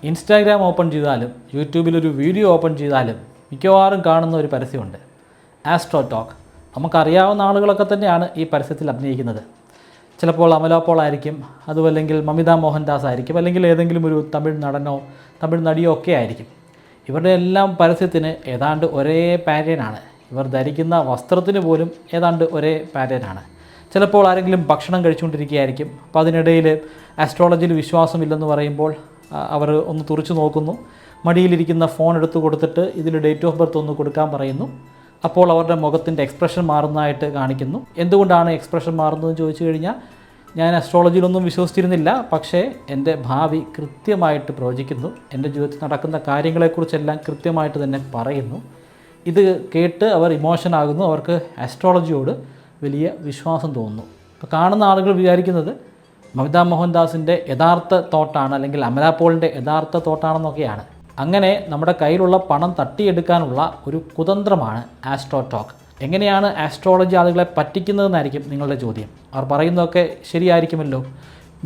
Instagram open ചെയ്താലും യൂട്യൂബിലൊരു video open ചെയ്താലും മിക്കവാറും കാണുന്ന ഒരു പരസ്യമുണ്ട്, ആസ്ട്രോ ടോക്ക്. നമുക്കറിയാവുന്ന ആളുകളൊക്കെ തന്നെയാണ് ഈ പരസ്യത്തിൽ അഭിനയിക്കുന്നത്. ചിലപ്പോൾ അമല പോൾ ആയിരിക്കും, അതുമല്ലെങ്കിൽ മമിത മോഹൻദാസ് ആയിരിക്കും, അല്ലെങ്കിൽ ഏതെങ്കിലും ഒരു തമിഴ് നടനോ തമിഴ് നടിയോ ഒക്കെ ആയിരിക്കും. ഇവരുടെ എല്ലാം പരസ്യത്തിന് ഏതാണ്ട് ഒരേ പാറ്റേണാണ്. ഇവർ ധരിക്കുന്ന വസ്ത്രത്തിന് പോലും ഏതാണ്ട് ഒരേ പാറ്റേണാണ്. ചിലപ്പോൾ ആരെങ്കിലും ഭക്ഷണം കഴിച്ചുകൊണ്ടിരിക്കുകയായിരിക്കും. അപ്പോൾ അതിനിടയിൽ ആസ്ട്രോളജിയിൽ വിശ്വാസമില്ലെന്ന് പറയുമ്പോൾ അവർ ഒന്ന് തുറച്ചു നോക്കുന്നു. മടിയിലിരിക്കുന്ന ഫോൺ എടുത്തു കൊടുത്തിട്ട് ഇതിൽ ഡേറ്റ് ഓഫ് ബർത്ത് ഒന്ന് കൊടുക്കാൻ പറയുന്നു. അപ്പോൾ അവരുടെ മുഖത്തിൻ്റെ എക്സ്പ്രഷൻ മാറുന്നതായിട്ട് കാണിക്കുന്നു. എന്തുകൊണ്ടാണ് എക്സ്പ്രഷൻ മാറുന്നതെന്ന് ചോദിച്ചു കഴിഞ്ഞാൽ, ഞാൻ അസ്ട്രോളജിയിലൊന്നും വിശ്വസിച്ചിരുന്നില്ല, പക്ഷേ എൻ്റെ ഭാവി കൃത്യമായിട്ട് പ്രവചിക്കുന്നു, എൻ്റെ ജീവിതത്തിൽ നടക്കുന്ന കാര്യങ്ങളെക്കുറിച്ചെല്ലാം കൃത്യമായിട്ട് തന്നെ പറയുന്നു. ഇത് കേട്ട് അവർ ഇമോഷൻ ആകുന്നു. അവർക്ക് ആസ്ട്രോളജിയോട് വലിയ വിശ്വാസം തോന്നുന്നു. അപ്പോൾ കാണുന്ന ആളുകൾ വിചാരിക്കുന്നത് മമിത മോഹൻദാസിൻ്റെ യഥാർത്ഥ തോട്ടാണ്, അല്ലെങ്കിൽ അമല പോളിൻ്റെ യഥാർത്ഥ തോട്ടാണെന്നൊക്കെയാണ്. അങ്ങനെ നമ്മുടെ കയ്യിലുള്ള പണം തട്ടിയെടുക്കാനുള്ള ഒരു കുതന്ത്രമാണ് ആസ്ട്രോ ടോക്ക്. എങ്ങനെയാണ് ആസ്ട്രോളജി ആളുകളെ പറ്റിക്കുന്നതെന്നായിരിക്കും നിങ്ങളുടെ ചോദ്യം. അവർ പറയുന്നതൊക്കെ ശരിയായിരിക്കുമല്ലോ.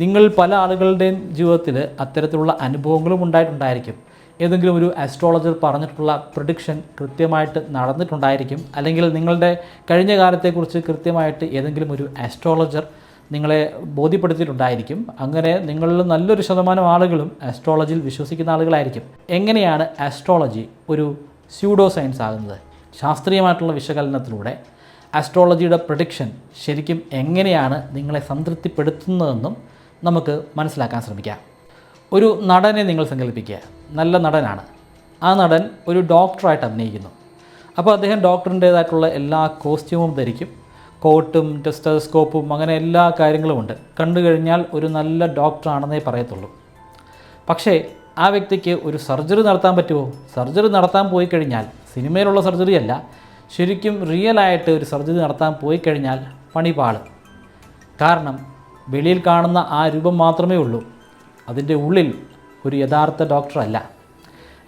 നിങ്ങൾ പല ആളുകളുടെയും ജീവിതത്തിൽ അത്തരത്തിലുള്ള അനുഭവങ്ങളും ഉണ്ടായിട്ടുണ്ടായിരിക്കും. ഏതെങ്കിലും ഒരു ആസ്ട്രോളജർ പറഞ്ഞിട്ടുള്ള പ്രിഡിക്ഷൻ കൃത്യമായിട്ട് നടന്നിട്ടുണ്ടായിരിക്കും. അല്ലെങ്കിൽ നിങ്ങളുടെ കഴിഞ്ഞ കാലത്തെക്കുറിച്ച് കൃത്യമായിട്ട് ഏതെങ്കിലും ഒരു ആസ്ട്രോളജർ നിങ്ങളെ ബോധ്യപ്പെടുത്തിയിട്ടുണ്ടായിരിക്കും. അങ്ങനെ നിങ്ങളിൽ നല്ലൊരു ശതമാനം ആളുകളും ആസ്ട്രോളജിയിൽ വിശ്വസിക്കുന്ന ആളുകളായിരിക്കും. എങ്ങനെയാണ് ആസ്ട്രോളജി ഒരു സ്യൂഡോ സയൻസ് ആകുന്നത്? ശാസ്ത്രീയമായിട്ടുള്ള വിശകലനത്തിലൂടെ ആസ്ട്രോളജിയുടെ പ്രഡിക്ഷൻ ശരിക്കും എങ്ങനെയാണ് നിങ്ങളെ സംതൃപ്തിപ്പെടുത്തുന്നതെന്നും നമുക്ക് മനസ്സിലാക്കാൻ ശ്രമിക്കാം. ഒരു നടനെ നിങ്ങൾ സങ്കല്പിക്കുക. നല്ല നടനാണ്. ആ നടൻ ഒരു ഡോക്ടറായിട്ട് അഭിനയിക്കുന്നു. അപ്പോൾ അദ്ദേഹം ഡോക്ടറിൻ്റേതായിട്ടുള്ള എല്ലാ കോസ്റ്റ്യൂമും ധരിക്കും. കോട്ടും ടെസ്റ്റോസ്കോപ്പും അങ്ങനെ എല്ലാ കാര്യങ്ങളുമുണ്ട്. കണ്ടു കഴിഞ്ഞാൽ ഒരു നല്ല ഡോക്ടറാണെന്നേ പറയത്തുള്ളൂ. പക്ഷേ ആ വ്യക്തിക്ക് ഒരു സർജറി നടത്താൻ പറ്റുമോ? സർജറി നടത്താൻ പോയി കഴിഞ്ഞാൽ, സിനിമയിലുള്ള സർജറി അല്ല, ശരിക്കും റിയലായിട്ട് ഒരു സർജറി നടത്താൻ പോയി കഴിഞ്ഞാൽ പണി പാളും. കാരണം വെളിയിൽ കാണുന്ന ആ രൂപം മാത്രമേ ഉള്ളൂ. അതിൻ്റെ ഉള്ളിൽ ഒരു യഥാർത്ഥ ഡോക്ടറല്ല.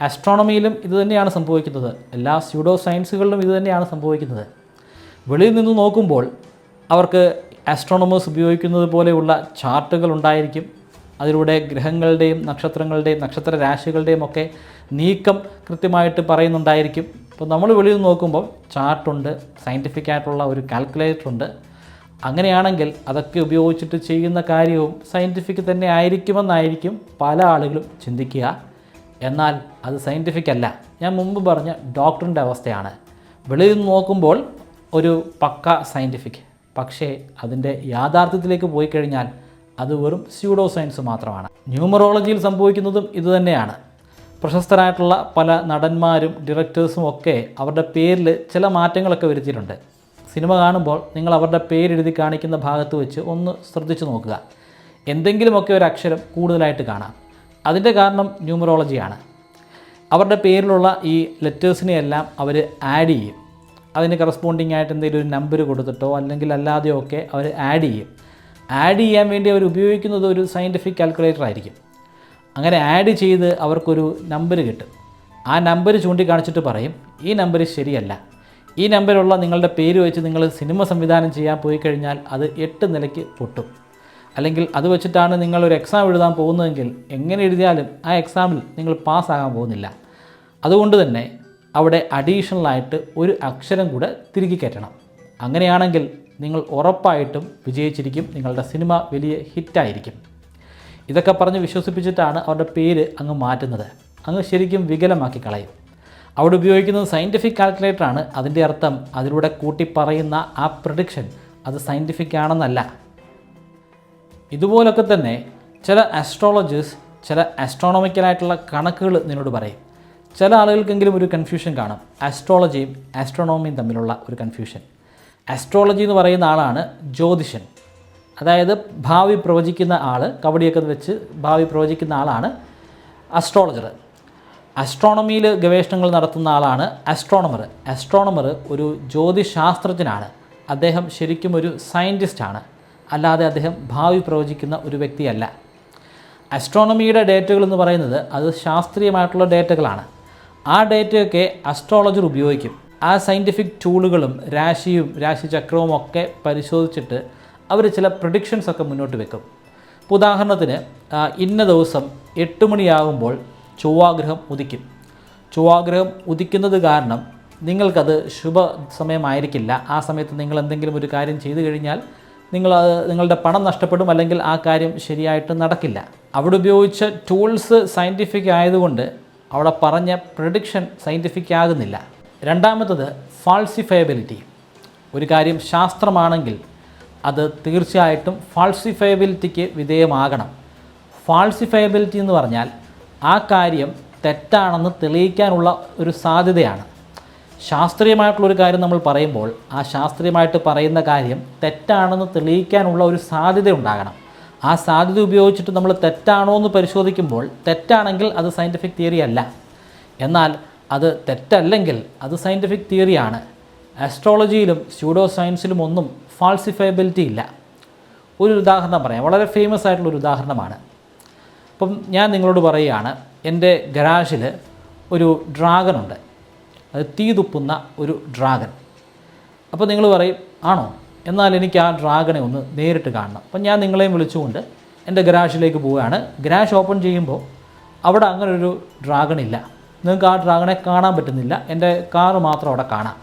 ആസ്ട്രോണമിയിലും ഇതുതന്നെയാണ് സംഭവിക്കുന്നത്. എല്ലാ സ്യൂഡോ സയൻസുകളിലും ഇതുതന്നെയാണ് സംഭവിക്കുന്നത്. വെളിയിൽ നിന്ന് നോക്കുമ്പോൾ അവർക്ക് ആസ്ട്രോണമേഴ്സ് ഉപയോഗിക്കുന്നത് പോലെയുള്ള ചാർട്ടുകൾ ഉണ്ടായിരിക്കും. അതിലൂടെ ഗ്രഹങ്ങളുടെയും നക്ഷത്രങ്ങളുടെയും നക്ഷത്ര രാശികളുടെയും ഒക്കെ നീക്കം കൃത്യമായിട്ട് പറയുന്നുണ്ടായിരിക്കും. അപ്പോൾ നമ്മൾ വെളിയിൽ നിന്ന് നോക്കുമ്പോൾ ചാർട്ടുണ്ട്, സയൻറ്റിഫിക് ആയിട്ടുള്ള ഒരു കാൽക്കുലേറ്ററുണ്ട്. അങ്ങനെയാണെങ്കിൽ അതൊക്കെ ഉപയോഗിച്ചിട്ട് ചെയ്യുന്ന കാര്യവും സയൻറ്റിഫിക് തന്നെ ആയിരിക്കുമെന്നായിരിക്കും പല ആളുകളും ചിന്തിക്കുക. എന്നാൽ അത് സയൻറ്റിഫിക് അല്ല. ഞാൻ മുമ്പ് പറഞ്ഞ ഡോക്ടറിൻ്റെ അവസ്ഥയാണ്. വെളിയിൽ നിന്ന് നോക്കുമ്പോൾ ഒരു പക്ക സയൻറ്റിഫിക്, പക്ഷേ അതിൻ്റെ യാഥാർത്ഥ്യത്തിലേക്ക് പോയി കഴിഞ്ഞാൽ അത് വെറും സ്യൂഡോ സയൻസ് മാത്രമാണ്. ന്യൂമറോളജിയിൽ സംഭവിക്കുന്നതും ഇതുതന്നെയാണ്. പ്രശസ്തരായിട്ടുള്ള പല നടന്മാരും ഡയറക്ടേഴ്സും ഒക്കെ അവരുടെ പേരിൽ ചില മാറ്റങ്ങളൊക്കെ വരുത്തിയിട്ടുണ്ട്. സിനിമ കാണുമ്പോൾ നിങ്ങൾ അവരുടെ പേരെഴുതി കാണിക്കുന്ന ഭാഗത്ത് വെച്ച് ഒന്ന് ശ്രദ്ധിച്ചു നോക്കുക. എന്തെങ്കിലുമൊക്കെ ഒരു അക്ഷരം കൂടുതലായിട്ട് കാണാം. അതിൻ്റെ കാരണം ന്യൂമറോളജിയാണ്. അവരുടെ പേരിലുള്ള ഈ ലെറ്റേഴ്സിനെയെല്ലാം അവർ ആഡ് ചെയ്യും. അതിന് കറസ്പോണ്ടിങ് ആയിട്ട് എന്തെങ്കിലും ഒരു നമ്പർ കൊടുത്തിട്ടോ അല്ലെങ്കിൽ അല്ലാതെയോ ഒക്കെ അവർ ആഡ് ചെയ്യും. ആഡ് ചെയ്യാൻ വേണ്ടി അവർ ഉപയോഗിക്കുന്നത് ഒരു സയൻറ്റിഫിക് കാൽക്കുലേറ്റർ ആയിരിക്കും. അങ്ങനെ ആഡ് ചെയ്ത് അവർക്കൊരു നമ്പർ കിട്ടും. ആ നമ്പർ ചൂണ്ടിക്കാണിച്ചിട്ട് പറയും, ഈ നമ്പർ ശരിയല്ല. ഈ നമ്പറുള്ള നിങ്ങളുടെ പേര് വെച്ച് നിങ്ങൾ സിനിമ സംവിധാനം ചെയ്യാൻ പോയി കഴിഞ്ഞാൽ അത് 8 നിലയ്ക്ക് പൊട്ടും. അല്ലെങ്കിൽ അത് വെച്ചിട്ടാണ് നിങ്ങളൊരു എക്സാം എഴുതാൻ പോകുന്നതെങ്കിൽ എങ്ങനെ എഴുതിയാലും ആ എക്സാമിൽ നിങ്ങൾ പാസ്സാകാൻ പോകുന്നില്ല. അതുകൊണ്ട് തന്നെ അവിടെ അഡീഷണലായിട്ട് ഒരു അക്ഷരം കൂടെ തിരികെ കയറ്റണം. അങ്ങനെയാണെങ്കിൽ നിങ്ങൾ ഉറപ്പായിട്ടും വിജയിച്ചിരിക്കും. നിങ്ങളുടെ സിനിമ വലിയ ഹിറ്റായിരിക്കും. ഇതൊക്കെ പറഞ്ഞ് വിശ്വസിപ്പിച്ചിട്ടാണ് അവരുടെ പേര് അങ്ങ് മാറ്റുന്നത്. അങ്ങ് ശരിക്കും വികലമാക്കി കളയും. അവിടെ ഉപയോഗിക്കുന്നത് സയൻറ്റിഫിക് കാൽക്കുലേറ്ററാണ്. അതിൻ്റെ അർത്ഥം അതിലൂടെ കൂട്ടി പറയുന്ന ആ പ്രഡിക്ഷൻ അത് സയൻറ്റിഫിക് ആണെന്നല്ല. ഇതുപോലൊക്കെ തന്നെ ചില ആസ്ട്രോളജേഴ്സ് ചില ആസ്ട്രോണമിക്കലായിട്ടുള്ള കണക്കുകൾ നിന്നോട് പറയും. ചില ആളുകൾക്കെങ്കിലും ഒരു കൺഫ്യൂഷൻ കാണും, ആസ്ട്രോളജിയും ആസ്ട്രോണോമിയും തമ്മിലുള്ള ഒരു കൺഫ്യൂഷൻ. ആസ്ട്രോളജി എന്ന് പറയുന്ന ആളാണ് ജ്യോതിഷൻ. അതായത് ഭാവി പ്രവചിക്കുന്ന ആൾ, കബഡിയൊക്കെ വെച്ച് ഭാവി പ്രവചിക്കുന്ന ആളാണ് ആസ്ട്രോളജർ. ആസ്ട്രോണമിയിൽ ഗവേഷണങ്ങൾ നടത്തുന്ന ആളാണ് ആസ്ട്രോണമർ. ആസ്ട്രോണമർ ഒരു ജ്യോതിശാസ്ത്രജ്ഞനാണ്. അദ്ദേഹം ശരിക്കും ഒരു സയൻറ്റിസ്റ്റാണ്. അല്ലാതെ അദ്ദേഹം ഭാവി പ്രവചിക്കുന്ന ഒരു വ്യക്തിയല്ല. ആസ്ട്രോണമിയുടെ ഡേറ്റകൾ എന്ന് പറയുന്നത് അത് ശാസ്ത്രീയമായിട്ടുള്ള ഡേറ്റകളാണ്. ആ ഡേറ്റയൊക്കെ അസ്ട്രോളജർ ഉപയോഗിക്കും. ആ സയൻറ്റിഫിക് ടൂളുകളും രാശിയും രാശിചക്രവും ഒക്കെ പരിശോധിച്ചിട്ട് അവർ ചില പ്രഡിക്ഷൻസൊക്കെ മുന്നോട്ട് വെക്കും. ഉദാഹരണത്തിന് ഇന്ന ദിവസം 8 മണിയാകുമ്പോൾ ചൊവ്വാഗ്രഹം ഉദിക്കും. ചൊവ്വാഗ്രഹം ഉദിക്കുന്നത് കാരണം നിങ്ങൾക്കത് ശുഭ സമയമായിരിക്കില്ല. ആ സമയത്ത് നിങ്ങൾ എന്തെങ്കിലും ഒരു കാര്യം ചെയ്തു കഴിഞ്ഞാൽ നിങ്ങളുടെ പണം നഷ്ടപ്പെടും, അല്ലെങ്കിൽ ആ കാര്യം ശരിയായിട്ട് നടക്കില്ല. അവിടെ ഉപയോഗിച്ച ടൂൾസ് സയൻറ്റിഫിക് ആയതുകൊണ്ട് അവിടെ പറഞ്ഞ പ്രഡിക്ഷൻ സയൻറ്റിഫിക് ആകുന്നില്ല. രണ്ടാമത്തത് ഫാൾസിഫയബിലിറ്റി. ഒരു കാര്യം ശാസ്ത്രമാണെങ്കിൽ അത് തീർച്ചയായിട്ടും ഫാൾസിഫയബിലിറ്റിക്ക് വിധേയമാകണം. ഫാൾസിഫയബിലിറ്റി എന്ന് പറഞ്ഞാൽ ആ കാര്യം തെറ്റാണെന്ന് തെളിയിക്കാനുള്ള ഒരു സാധ്യതയാണ്. ശാസ്ത്രീയമായിട്ടുള്ളൊരു കാര്യം നമ്മൾ പറയുമ്പോൾ ആ ശാസ്ത്രീയമായിട്ട് പറയുന്ന കാര്യം തെറ്റാണെന്ന് തെളിയിക്കാനുള്ള ഒരു സാധ്യത ഉണ്ടാകണം. ആ സാധ്യത ഉപയോഗിച്ചിട്ട് നമ്മൾ തെറ്റാണോ എന്ന് പരിശോധിക്കുമ്പോൾ തെറ്റാണെങ്കിൽ അത് സയൻറ്റിഫിക് തിയറി അല്ല, എന്നാൽ അത് തെറ്റല്ലെങ്കിൽ അത് സയൻറ്റിഫിക് തിയറിയാണ്. ആസ്ട്രോളജിയിലും സ്യൂഡോ സയൻസിലും ഒന്നും ഫാൾസിഫയബിലിറ്റി ഇല്ല. ഒരു ഉദാഹരണം പറയാം, വളരെ ഫേമസ് ആയിട്ടുള്ളൊരു ഉദാഹരണമാണ്. അപ്പം ഞാൻ നിങ്ങളോട് പറയുകയാണ്, എൻ്റെ ഗരാജിൽ ഒരു ഡ്രാഗനുണ്ട്, അത് തീ തുപ്പുന്ന ഒരു ഡ്രാഗൻ. അപ്പോൾ നിങ്ങൾ പറയും, ആണോ, എന്നാൽ എനിക്ക് ആ ഡ്രാഗനെ ഒന്ന് നേരിട്ട് കാണണം. അപ്പം ഞാൻ നിങ്ങളെയും വിളിച്ചുകൊണ്ട് എൻ്റെ ഗരാജിലേക്ക് പോവുകയാണ്. ഗരാജ് ഓപ്പൺ ചെയ്യുമ്പോൾ അവിടെ അങ്ങനെ ഒരു ഡ്രാഗൺ ഇല്ല. നിങ്ങൾക്ക് ആ ഡ്രാഗനെ കാണാൻ പറ്റുന്നില്ല, എൻ്റെ കാറ് മാത്രം അവിടെ കാണാം.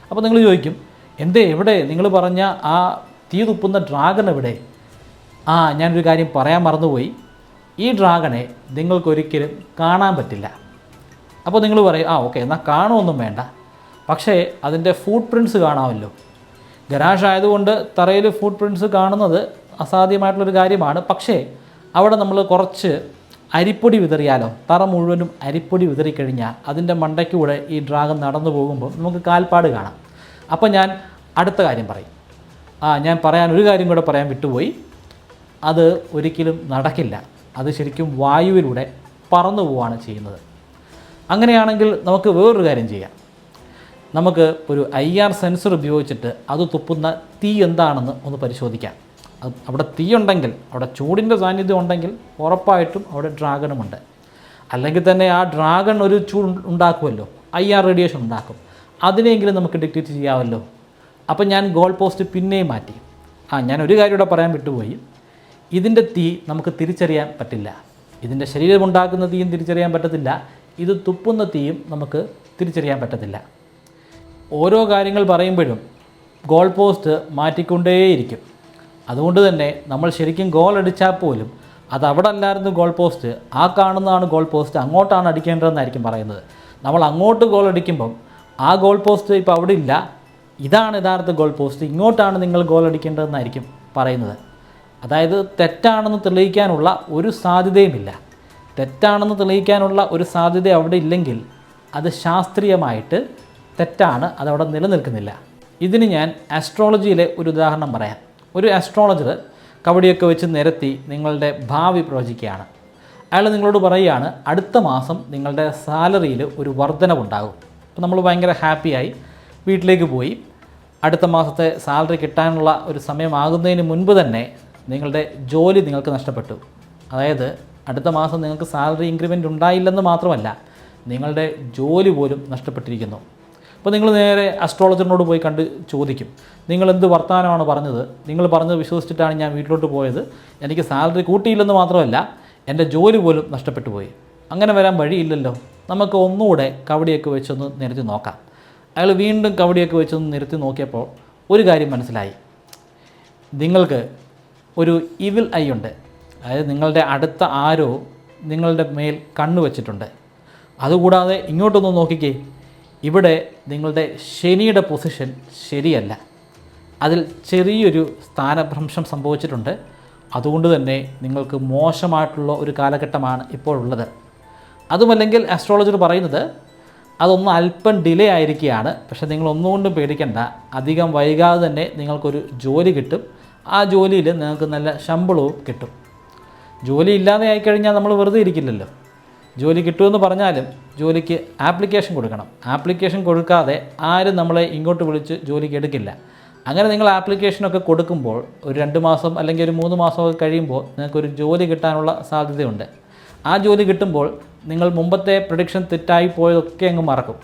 അപ്പോൾ നിങ്ങൾ ചോദിക്കും, എവിടെ നിങ്ങൾ പറഞ്ഞ ആ തീ തുപ്പുന്ന ഡ്രാഗൺ എവിടെ? ഞാനൊരു കാര്യം പറയാൻ മറന്നുപോയി, ഈ ഡ്രാഗനെ നിങ്ങൾക്കൊരിക്കലും കാണാൻ പറ്റില്ല. അപ്പോൾ നിങ്ങൾ പറയും, ഓക്കെ, എന്നാൽ കാണുമൊന്നും വേണ്ട, പക്ഷേ അതിൻ്റെ ഫുട് പ്രിൻറ്റ്സ് കാണാമല്ലോ. ഗരാജ് ആയതുകൊണ്ട് തറയിൽ ഫുട് പ്രിൻറ്റ്സ് കാണുന്നത് അസാധ്യമായിട്ടുള്ളൊരു കാര്യമാണ്. പക്ഷേ അവിടെ നമ്മൾ കുറച്ച് അരിപ്പൊടി വിതറിയാലോ, തറ മുഴുവനും അരിപ്പൊടി വിതറിക്കഴിഞ്ഞാൽ അതിൻ്റെ മണ്ടയ്ക്കൂടെ ഈ ഡ്രാഗൺ നടന്നു പോകുമ്പോൾ നമുക്ക് കാൽപ്പാട് കാണാം. അപ്പോൾ ഞാൻ അടുത്ത കാര്യം പറയും. ഞാൻ ഒരു കാര്യം കൂടെ പറയാൻ വിട്ടുപോയി, അത് ഒരിക്കലും നടക്കില്ല. അത് ശരിക്കും വായുവിലൂടെ പറന്നു പോവുകയാണ് ചെയ്യുന്നത്. അങ്ങനെയാണെങ്കിൽ നമുക്ക് വേറൊരു കാര്യം ചെയ്യാം. നമുക്ക് ഒരു IR സെൻസർ ഉപയോഗിച്ചിട്ട് അത് തുപ്പുന്ന തീ എന്താണെന്ന് ഒന്ന് പരിശോധിക്കാം. അവിടെ തീ ഉണ്ടെങ്കിൽ, അവിടെ ചൂടിൻ്റെ സാന്നിധ്യം ഉണ്ടെങ്കിൽ ഉറപ്പായിട്ടും അവിടെ ഡ്രാഗണുമുണ്ട്. അല്ലെങ്കിൽ തന്നെ ആ ഡ്രാഗൺ ഒരു ചൂട് ഉണ്ടാക്കുമല്ലോ, IR റേഡിയേഷൻ ഉണ്ടാക്കും. അതിനെങ്കിലും നമുക്ക് ഡിറ്റക്റ്റ് ചെയ്യാമല്ലോ. അപ്പം ഞാൻ ഗോൾ പോസ്റ്റ് പിന്നെയും മാറ്റി. ഞാനൊരു കാര്യം ഇവിടെ പറയാൻ വിട്ടുപോയി. ഇതിൻ്റെ തീ നമുക്ക് തിരിച്ചറിയാൻ പറ്റില്ല. ഇതിൻ്റെ ശരീരമുണ്ടാക്കുന്ന തീയും തിരിച്ചറിയാൻ പറ്റത്തില്ല, ഇത് തുപ്പുന്ന തീയും നമുക്ക് തിരിച്ചറിയാൻ പറ്റത്തില്ല. ഓരോ കാര്യങ്ങൾ പറയുമ്പോഴും ഗോൾ പോസ്റ്റ് മാറ്റിക്കൊണ്ടേയിരിക്കും. അതുകൊണ്ട് തന്നെ നമ്മൾ ശരിക്കും ഗോൾ അടിച്ചാൽ പോലും അത് അവിടെ അല്ലായിരുന്നു ഗോൾ പോസ്റ്റ്, ആ കാണുന്നതാണ് ഗോൾ പോസ്റ്റ്, അങ്ങോട്ടാണ് അടിക്കേണ്ടതെന്നായിരിക്കും പറയുന്നത്. നമ്മൾ അങ്ങോട്ട് ഗോൾ അടിക്കുമ്പം ആ ഗോൾ പോസ്റ്റ് ഇപ്പോൾ അവിടെ ഇല്ല, ഇതാണ് യഥാർത്ഥ ഗോൾ പോസ്റ്റ്, ഇങ്ങോട്ടാണ് നിങ്ങൾ ഗോൾ അടിക്കേണ്ടതെന്നായിരിക്കും പറയുന്നത്. അതായത് തെറ്റാണെന്ന് തെളിയിക്കാനുള്ള ഒരു സാധ്യതയുമില്ല. തെറ്റാണെന്ന് തെളിയിക്കാനുള്ള ഒരു സാധ്യത അവിടെ ഇല്ലെങ്കിൽ അത് ശാസ്ത്രീയമായിട്ട് തെറ്റാണ്, അതവിടെ നിലനിൽക്കുന്നില്ല. ഇതിന് ഞാൻ ആസ്ട്രോളജിയിലെ ഒരു ഉദാഹരണം പറയാം. ഒരു ആസ്ട്രോളജർ കവടിയൊക്കെ വെച്ച് നിരത്തി നിങ്ങളുടെ ഭാവി പ്രവചിക്കുകയാണ്. അയാൾ നിങ്ങളോട് പറയുകയാണ്, അടുത്ത മാസം നിങ്ങളുടെ സാലറിയിൽ ഒരു വർധനവുണ്ടാകും. അപ്പോൾ നമ്മൾ ഭയങ്കര ഹാപ്പിയായി വീട്ടിലേക്ക് പോയി. അടുത്ത മാസത്തെ സാലറി കിട്ടാനുള്ള ഒരു സമയമാകുന്നതിന് മുൻപ് തന്നെ നിങ്ങളുടെ ജോലി നിങ്ങൾക്ക് നഷ്ടപ്പെട്ടു. അതായത് അടുത്ത മാസം നിങ്ങൾക്ക് സാലറി ഇൻക്രിമെൻ്റ് ഉണ്ടായില്ലെന്ന് മാത്രമല്ല, നിങ്ങളുടെ ജോലി പോലും നഷ്ടപ്പെട്ടിരിക്കുന്നു. അപ്പോൾ നിങ്ങൾ നേരെ അസ്ട്രോളജറിനോട് പോയി കണ്ട് ചോദിക്കും, നിങ്ങൾ എന്ത് വർത്തമാനമാണ് പറഞ്ഞത്? നിങ്ങൾ പറഞ്ഞത് വിശ്വസിച്ചിട്ടാണ് ഞാൻ വീട്ടിലോട്ട് പോയത്, എനിക്ക് സാലറി കൂട്ടിയില്ലെന്ന് മാത്രമല്ല എൻ്റെ ജോലി പോലും നഷ്ടപ്പെട്ടു പോയി. അങ്ങനെ വരാൻ വഴിയില്ലല്ലോ, നമുക്ക് ഒന്നുകൂടെ കവടിയൊക്കെ വെച്ചൊന്ന് നിരത്തി നോക്കാം. അയാൾ വീണ്ടും കവടിയൊക്കെ വെച്ചൊന്ന് നിരത്തി നോക്കിയപ്പോൾ ഒരു കാര്യം മനസ്സിലായി. നിങ്ങൾക്ക് ഒരു ഇവിൽ ഐ ഉണ്ട്. അതായത് നിങ്ങളുടെ അടുത്ത ആരോ നിങ്ങളുടെ മേൽ കണ്ണു വച്ചിട്ടുണ്ട്. അതുകൂടാതെ ഇങ്ങോട്ടൊന്ന് നോക്കിക്കേ, ഇവിടെ നിങ്ങളുടെ ശനിയുടെ പൊസിഷൻ ശരിയല്ല, അതിൽ ചെറിയൊരു സ്ഥാനഭ്രംശം സംഭവിച്ചിട്ടുണ്ട്. അതുകൊണ്ട് തന്നെ നിങ്ങൾക്ക് മോശമായിട്ടുള്ള ഒരു കാലഘട്ടമാണ് ഇപ്പോഴുള്ളത്. അതുമല്ലെങ്കിൽ ആസ്ട്രോളജർ പറയുന്നത് അതൊന്ന് അല്പം ഡിലേ ആയിരിക്കുകയാണ്, പക്ഷേ നിങ്ങൾ ഒന്നുകൊണ്ടും പേടിക്കേണ്ട, അധികം വൈകാതെ തന്നെ നിങ്ങൾക്കൊരു ജോലി കിട്ടും. ആ ജോലിയിൽ നിങ്ങൾക്ക് നല്ല ശമ്പളവും കിട്ടും. ജോലി ഇല്ലാതെ ആയിക്കഴിഞ്ഞാൽ നമ്മൾ വെറുതെ ഇരിക്കില്ലല്ലോ. ജോലി കിട്ടുമെന്ന് പറഞ്ഞാലും ജോലിക്ക് ആപ്ലിക്കേഷൻ കൊടുക്കണം. ആപ്ലിക്കേഷൻ കൊടുക്കാതെ ആരും നമ്മളെ ഇങ്ങോട്ട് വിളിച്ച് ജോലിക്ക് എടുക്കില്ല. അങ്ങനെ നിങ്ങൾ ആപ്ലിക്കേഷനൊക്കെ കൊടുക്കുമ്പോൾ ഒരു 2 മാസം അല്ലെങ്കിൽ ഒരു 3 മാസമൊക്കെ കഴിയുമ്പോൾ നിങ്ങൾക്കൊരു ജോലി കിട്ടാനുള്ള സാധ്യതയുണ്ട്. ആ ജോലി കിട്ടുമ്പോൾ നിങ്ങൾ മുമ്പത്തെ പ്രഡിക്ഷൻ തെറ്റായി പോയതൊക്കെ അങ്ങ് മറക്കും.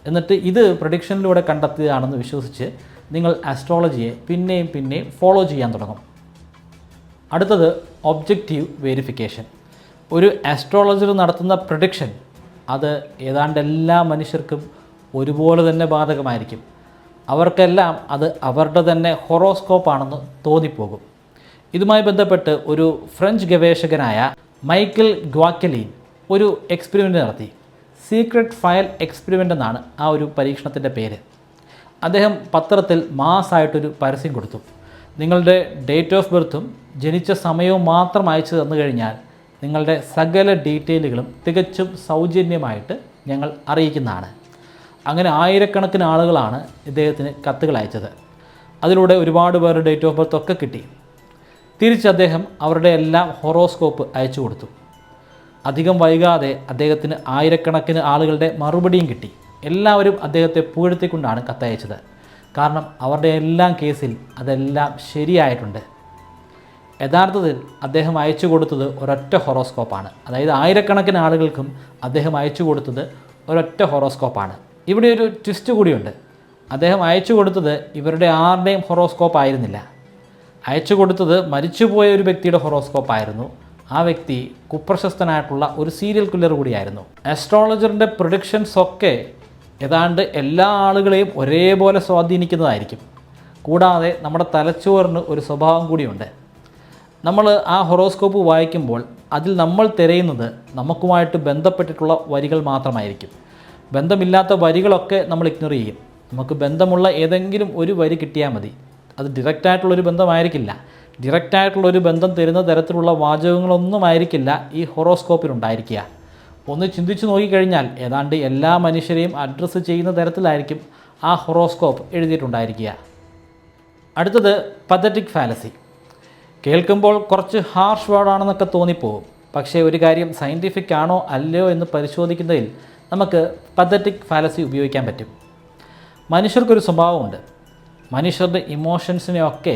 എന്നിട്ട് ഇത് പ്രഡിക്ഷനിലൂടെ കണ്ടെത്തിയതാണെന്ന് വിശ്വസിച്ച് നിങ്ങൾ ആസ്ട്രോളജിയെ പിന്നെയും ഫോളോ ചെയ്യാൻ തുടങ്ങും. അടുത്തത് ഒബ്ജക്റ്റീവ് വെരിഫിക്കേഷൻ. ഒരു ആസ്ട്രോളജർ നടത്തുന്ന പ്രഡിക്ഷൻ അത് ഏതാണ്ട് എല്ലാ മനുഷ്യർക്കും ഒരുപോലെ തന്നെ ബാധകമായിരിക്കും. അവർക്കെല്ലാം അത് അവരുടെ തന്നെ ഹൊറോസ്കോപ്പാണെന്ന് തോന്നിപ്പോകും. ഇതുമായി ബന്ധപ്പെട്ട് ഒരു ഫ്രഞ്ച് ഗവേഷകനായ മൈക്കിൾ ഗ്വാക്കലീൻ ഒരു എക്സ്പെരിമെൻ്റ് നടത്തി. സീക്രട്ട് ഫയൽ എക്സ്പെരിമെൻ്റ് എന്നാണ് ആ ഒരു പരീക്ഷണത്തിൻ്റെ പേര്. അദ്ദേഹം പത്രത്തിൽ മാസ്സായിട്ടൊരു പരസ്യം കൊടുത്തു. നിങ്ങളുടെ ഡേറ്റ് ഓഫ് ബർത്തും ജനിച്ച സമയവും മാത്രം അയച്ചു തന്നു കഴിഞ്ഞാൽ നിങ്ങളുടെ സകല ഡീറ്റെയിലുകളും തികച്ചും സൗജന്യമായിട്ട് ഞങ്ങൾ അറിയിക്കുന്നതാണ്. അങ്ങനെ ആയിരക്കണക്കിന് ആളുകളാണ് ഇദ്ദേഹത്തിന് കത്തുകൾ അയച്ചത്. അതിലൂടെ ഒരുപാട് പേരുടെ ഡേറ്റ് ഓഫ് ബർത്ത് ഒക്കെ കിട്ടി. തിരിച്ച് അദ്ദേഹം അവരുടെ എല്ലാം ഹൊറോസ്കോപ്പ് അയച്ചു കൊടുത്തു. അധികം വൈകാതെ അദ്ദേഹത്തിന് ആയിരക്കണക്കിന് ആളുകളുടെ മറുപടിയും കിട്ടി. എല്ലാവരും അദ്ദേഹത്തെ പുകഴ്ത്തിക്കൊണ്ടാണ് കത്തയച്ചത്. കാരണം അവരുടെ എല്ലാം കേസിൽ അതെല്ലാം ശരിയായിട്ടുണ്ട്. യഥാർത്ഥത്തിൽ അദ്ദേഹം അയച്ചു കൊടുത്തത് ഒരൊറ്റ ഹൊറോസ്കോപ്പാണ്. അതായത് ആയിരക്കണക്കിന് ആളുകൾക്കും അദ്ദേഹം അയച്ചു കൊടുത്തത് ഒരൊറ്റ ഹൊറോസ്കോപ്പാണ്. ഇവിടെ ഒരു ട്വിസ്റ്റ് കൂടിയുണ്ട്. അദ്ദേഹം അയച്ചു കൊടുത്തത് ഇവരുടെ ആരുടെയും ഹൊറോസ്കോപ്പ് ആയിരുന്നില്ല. അയച്ചു കൊടുത്തത് മരിച്ചുപോയ ഒരു വ്യക്തിയുടെ ഹൊറോസ്കോപ്പായിരുന്നു. ആ വ്യക്തി കുപ്രശസ്തനായിട്ടുള്ള ഒരു സീരിയൽ കില്ലർ കൂടിയായിരുന്നു. ആസ്ട്രോളജറിൻ്റെ പ്രൊഡിക്ഷൻസ് ഒക്കെ ഏതാണ്ട് എല്ലാ ആളുകളെയും ഒരേപോലെ സ്വാധീനിക്കുന്നതായിരിക്കും. കൂടാതെ നമ്മുടെ തലച്ചോറിന് ഒരു സ്വഭാവം കൂടിയുണ്ട്. നമ്മൾ ആ ഹൊറോസ്കോപ്പ് വായിക്കുമ്പോൾ അതിൽ നമ്മൾ തിരയുന്നത് നമുക്കുമായിട്ട് ബന്ധപ്പെട്ടിട്ടുള്ള വരികൾ മാത്രമായിരിക്കും. ബന്ധമില്ലാത്ത വരികളൊക്കെ നമ്മൾ ഇഗ്നോർ ചെയ്യും. നമുക്ക് ബന്ധമുള്ള ഏതെങ്കിലും ഒരു വരി കിട്ടിയാൽ മതി. അത് ഡിറക്റ്റായിട്ടുള്ളൊരു ബന്ധമായിരിക്കില്ല. ഡിറക്റ്റായിട്ടുള്ളൊരു ബന്ധം തരുന്ന തരത്തിലുള്ള വാചകങ്ങളൊന്നും ആയിരിക്കില്ല ഈ ഹൊറോസ്കോപ്പിലുണ്ടായിരിക്കുക. ഒന്ന് ചിന്തിച്ചു നോക്കിക്കഴിഞ്ഞാൽ ഏതാണ്ട് എല്ലാ മനുഷ്യരെയും അഡ്രസ്സ് ചെയ്യുന്ന തരത്തിലായിരിക്കും ആ ഹൊറോസ്കോപ്പ് എഴുതിയിട്ടുണ്ടായിരിക്കുക. അടുത്തത് പതറ്റിക് ഫാലസി. കേൾക്കുമ്പോൾ കുറച്ച് ഹാർഷ് വേർഡാണെന്നൊക്കെ തോന്നിപ്പോകും. പക്ഷേ ഒരു കാര്യം സയൻറ്റിഫിക് ആണോ അല്ലയോ എന്ന് പരിശോധിക്കുന്നതിൽ നമുക്ക് പതറ്റിക് ഫാലസി ഉപയോഗിക്കാൻ പറ്റും. മനുഷ്യർക്കൊരു സ്വഭാവമുണ്ട്. മനുഷ്യരുടെ ഇമോഷൻസിനെയൊക്കെ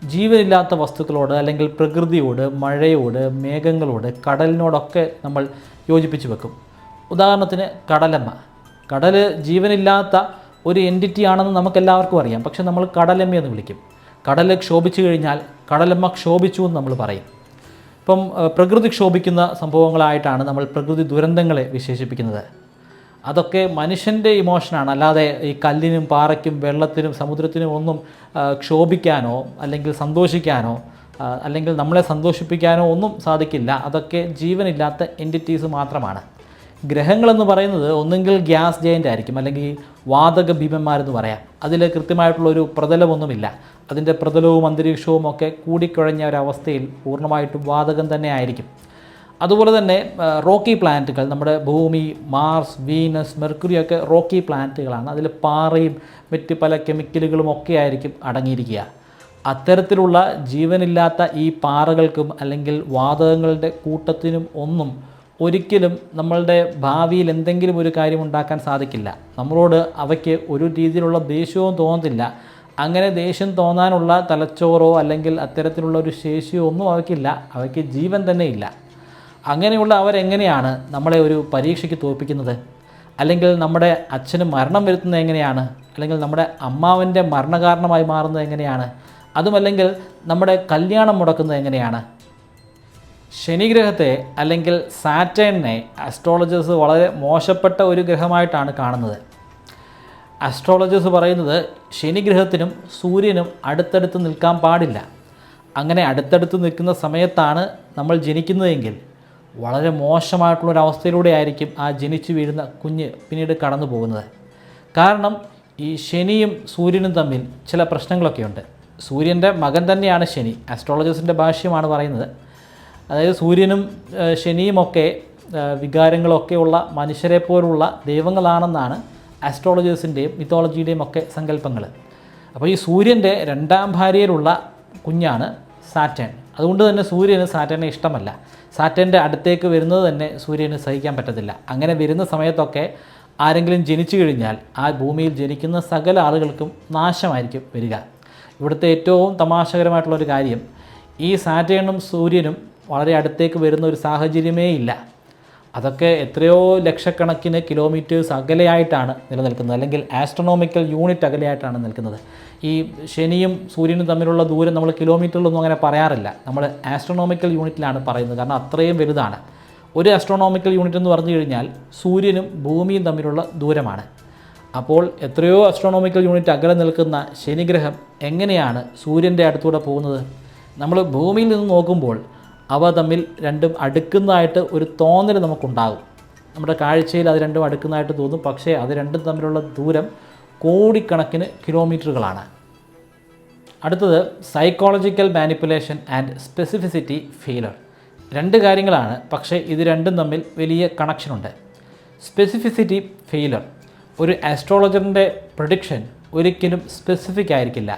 ജീവനില്ലാത്ത വസ്തുക്കളോട് അല്ലെങ്കിൽ പ്രകൃതിയോട്, മഴയോട്, മേഘങ്ങളോട്, കടലിനോടൊക്കെ നമ്മൾ യോജിപ്പിച്ച് വെക്കും. ഉദാഹരണത്തിന് കടലമ്മ. കടൽ ജീവനില്ലാത്ത ഒരു എൻറ്റിറ്റി ആണെന്ന് നമുക്കെല്ലാവർക്കും അറിയാം. പക്ഷെ നമ്മൾ കടലമ്മ എന്ന് വിളിക്കും. കടൽ ക്ഷോഭിച്ചു കഴിഞ്ഞാൽ കടലമ്മ ക്ഷോഭിച്ചു എന്ന് നമ്മൾ പറയും. ഇപ്പം പ്രകൃതി ക്ഷോഭിക്കുന്ന സംഭവങ്ങളായിട്ടാണ് നമ്മൾ പ്രകൃതി ദുരന്തങ്ങളെ വിശേഷിപ്പിക്കുന്നത്. അതൊക്കെ മനുഷ്യൻ്റെ ഇമോഷനാണ്. അല്ലാതെ ഈ കല്ലിനും പാറയ്ക്കും വെള്ളത്തിനും സമുദ്രത്തിനും ഒന്നും ക്ഷോഭിക്കാനോ അല്ലെങ്കിൽ സന്തോഷിക്കാനോ അല്ലെങ്കിൽ നമ്മളെ സന്തോഷിപ്പിക്കാനോ ഒന്നും സാധിക്കില്ല. അതൊക്കെ ജീവനില്ലാത്ത എൻറ്റിറ്റീസ് മാത്രമാണ്. ഗ്രഹങ്ങളെന്ന് പറയുന്നത് ഒന്നുകിൽ ഗ്യാസ് ജയൻ്റ് ആയിരിക്കും, അല്ലെങ്കിൽ വാതക ഭീമന്മാരെന്ന് പറയാം. അതിൽ കൃത്യമായിട്ടുള്ളൊരു പ്രതലമൊന്നുമില്ല. അതിൻ്റെ പ്രതലവും അന്തരീക്ഷവും ഒക്കെ കൂടിക്കുഴഞ്ഞ ഒരവസ്ഥയിൽ പൂർണ്ണമായിട്ടും വാതകം തന്നെ ആയിരിക്കും. അതുപോലെ തന്നെ റോക്കി പ്ലാനറ്റുകൾ, നമ്മുടെ ഭൂമി, മാർസ്, വീനസ്, മെർക്കുറി ഒക്കെ റോക്കി പ്ലാനറ്റുകളാണ്. അതിൽ പാറയും മറ്റ് പല കെമിക്കലുകളും ഒക്കെ ആയിരിക്കും അടങ്ങിയിരിക്കുക. അത്തരത്തിലുള്ള ജീവനില്ലാത്ത ഈ പാറകൾക്കും അല്ലെങ്കിൽ വാതകങ്ങളുടെ കൂട്ടത്തിനും ഒന്നും ഒരിക്കലും നമ്മളുടെ ഭാവിയിൽ എന്തെങ്കിലും ഒരു കാര്യം ഉണ്ടാക്കാൻ സാധിക്കില്ല. നമ്മളോട് അവയ്ക്ക് ഒരു രീതിയിലുള്ള ദേഷ്യവും തോന്നത്തില്ല. അങ്ങനെ ദേഷ്യം തോന്നാനുള്ള തലച്ചോറോ അല്ലെങ്കിൽ അത്തരത്തിലുള്ള ഒരു ശേഷിയോ ഒന്നും അവയ്ക്കില്ല. അവയ്ക്ക് ജീവൻ തന്നെ ഇല്ല. അങ്ങനെയുള്ള അവരെങ്ങനെയാണ് നമ്മളെ ഒരു പരീക്ഷയ്ക്ക് തോൽപ്പിക്കുന്നത്? അല്ലെങ്കിൽ നമ്മുടെ അച്ഛന് മരണം വരുത്തുന്നത് എങ്ങനെയാണ്? അല്ലെങ്കിൽ നമ്മുടെ അമ്മാവൻ്റെ മരണകാരണമായി മാറുന്നത് എങ്ങനെയാണ്? അതുമല്ലെങ്കിൽ നമ്മുടെ കല്യാണം മുടക്കുന്നത് എങ്ങനെയാണ്? ശനിഗ്രഹത്തെ അല്ലെങ്കിൽ സാറ്റേണിനെ ആസ്ട്രോളജേഴ്സ് വളരെ മോശപ്പെട്ട ഒരു ഗ്രഹമായിട്ടാണ് കാണുന്നത്. ആസ്ട്രോളജേഴ്സ് പറയുന്നത് ശനിഗ്രഹത്തിനും സൂര്യനും അടുത്തടുത്ത് നിൽക്കാൻ പാടില്ല. അങ്ങനെ അടുത്തടുത്ത് നിൽക്കുന്ന സമയത്താണ് നമ്മൾ ജനിക്കുന്നതെങ്കിൽ വളരെ മോശമായിട്ടുള്ളൊരവസ്ഥയിലൂടെ ആയിരിക്കും ആ ജനിച്ചു വീഴുന്ന കുഞ്ഞ് പിന്നീട് കടന്നു പോകുന്നത്. കാരണം ഈ ശനിയും സൂര്യനും തമ്മിൽ ചില പ്രശ്നങ്ങളൊക്കെയുണ്ട്. സൂര്യൻ്റെ മകൻ തന്നെയാണ് ശനി. ആസ്ട്രോളജേഴ്സിൻ്റെ ഭാഷ്യമാണ് പറയുന്നത്. അതായത് സൂര്യനും ശനിയുമൊക്കെ വികാരങ്ങളൊക്കെയുള്ള മനുഷ്യരെ പോലുള്ള ദൈവങ്ങളാണെന്നാണ് ആസ്ട്രോളജേഴ്സിൻ്റെയും മിത്തോളജിയുടെയും ഒക്കെ സങ്കല്പങ്ങൾ. അപ്പോൾ ഈ സൂര്യൻ്റെ രണ്ടാം ഭാര്യയിലുള്ള കുഞ്ഞാണ് സാറ്റേൺ. അതുകൊണ്ട് തന്നെ സൂര്യന് സാറ്റേണിനെ ഇഷ്ടമല്ല. സാറ്റേണിൻ്റെ അടുത്തേക്ക് വരുന്നത് തന്നെ സൂര്യന് സഹിക്കാൻ പറ്റത്തില്ല. അങ്ങനെ വരുന്ന സമയത്തൊക്കെ ആരെങ്കിലും ജനിച്ചു കഴിഞ്ഞാൽ ആ ഭൂമിയിൽ ജനിക്കുന്ന സകല ആളുകൾക്കും നാശമായിരിക്കും വരിക. ഇവിടുത്തെ ഏറ്റവും തമാശകരമായിട്ടുള്ളൊരു കാര്യം, ഈ സാറ്റേണും സൂര്യനും വളരെ അടുത്തേക്ക് വരുന്ന ഒരു സാഹചര്യമേ ഇല്ല. അതൊക്കെ എത്രയോ ലക്ഷക്കണക്കിന് കിലോമീറ്റേഴ്സ് അകലെയായിട്ടാണ് നിലനിൽക്കുന്നത്, അല്ലെങ്കിൽ ആസ്ട്രോണോമിക്കൽ യൂണിറ്റ് അകലെയായിട്ടാണ് നിൽക്കുന്നത്. ഈ ശനിയും സൂര്യനും തമ്മിലുള്ള ദൂരം നമ്മൾ കിലോമീറ്ററിലൊന്നും അങ്ങനെ പറയാറില്ല. നമ്മൾ ആസ്ട്രോണോമിക്കൽ യൂണിറ്റിലാണ് പറയുന്നത്. കാരണം അത്രയും വലുതാണ്. ഒരു ആസ്ട്രോണോമിക്കൽ യൂണിറ്റ് എന്ന് പറഞ്ഞു കഴിഞ്ഞാൽ സൂര്യനും ഭൂമിയും തമ്മിലുള്ള ദൂരമാണ്. അപ്പോൾ എത്രയോ ആസ്ട്രോണോമിക്കൽ യൂണിറ്റ് അകലെ നിൽക്കുന്ന ശനിഗ്രഹം എങ്ങനെയാണ് സൂര്യൻ്റെ അടുത്തൂടെ പോകുന്നത്? നമ്മൾ ഭൂമിയിൽ നിന്ന് നോക്കുമ്പോൾ അവ തമ്മിൽ രണ്ടും അടുക്കുന്നതായിട്ട് ഒരു തോന്നൽ നമുക്കുണ്ടാകും. നമ്മുടെ കാഴ്ചയിൽ അത് രണ്ടും അടുക്കുന്നതായിട്ട് തോന്നും. പക്ഷേ അത് രണ്ടും തമ്മിലുള്ള ദൂരം കോടിക്കണക്കിന് കിലോമീറ്ററുകളാണ്. അടുത്തത് psychological manipulation and specificity failure. രണ്ട് കാര്യങ്ങളാണ്, പക്ഷേ ഇത് രണ്ടും തമ്മിൽ വലിയ കണക്ഷനുണ്ട്. Specificity failure. ഒരു ആസ്ട്രോളജറിൻ്റെ പ്രഡിക്ഷൻ ഒരിക്കലും സ്പെസിഫിക് ആയിരിക്കില്ല.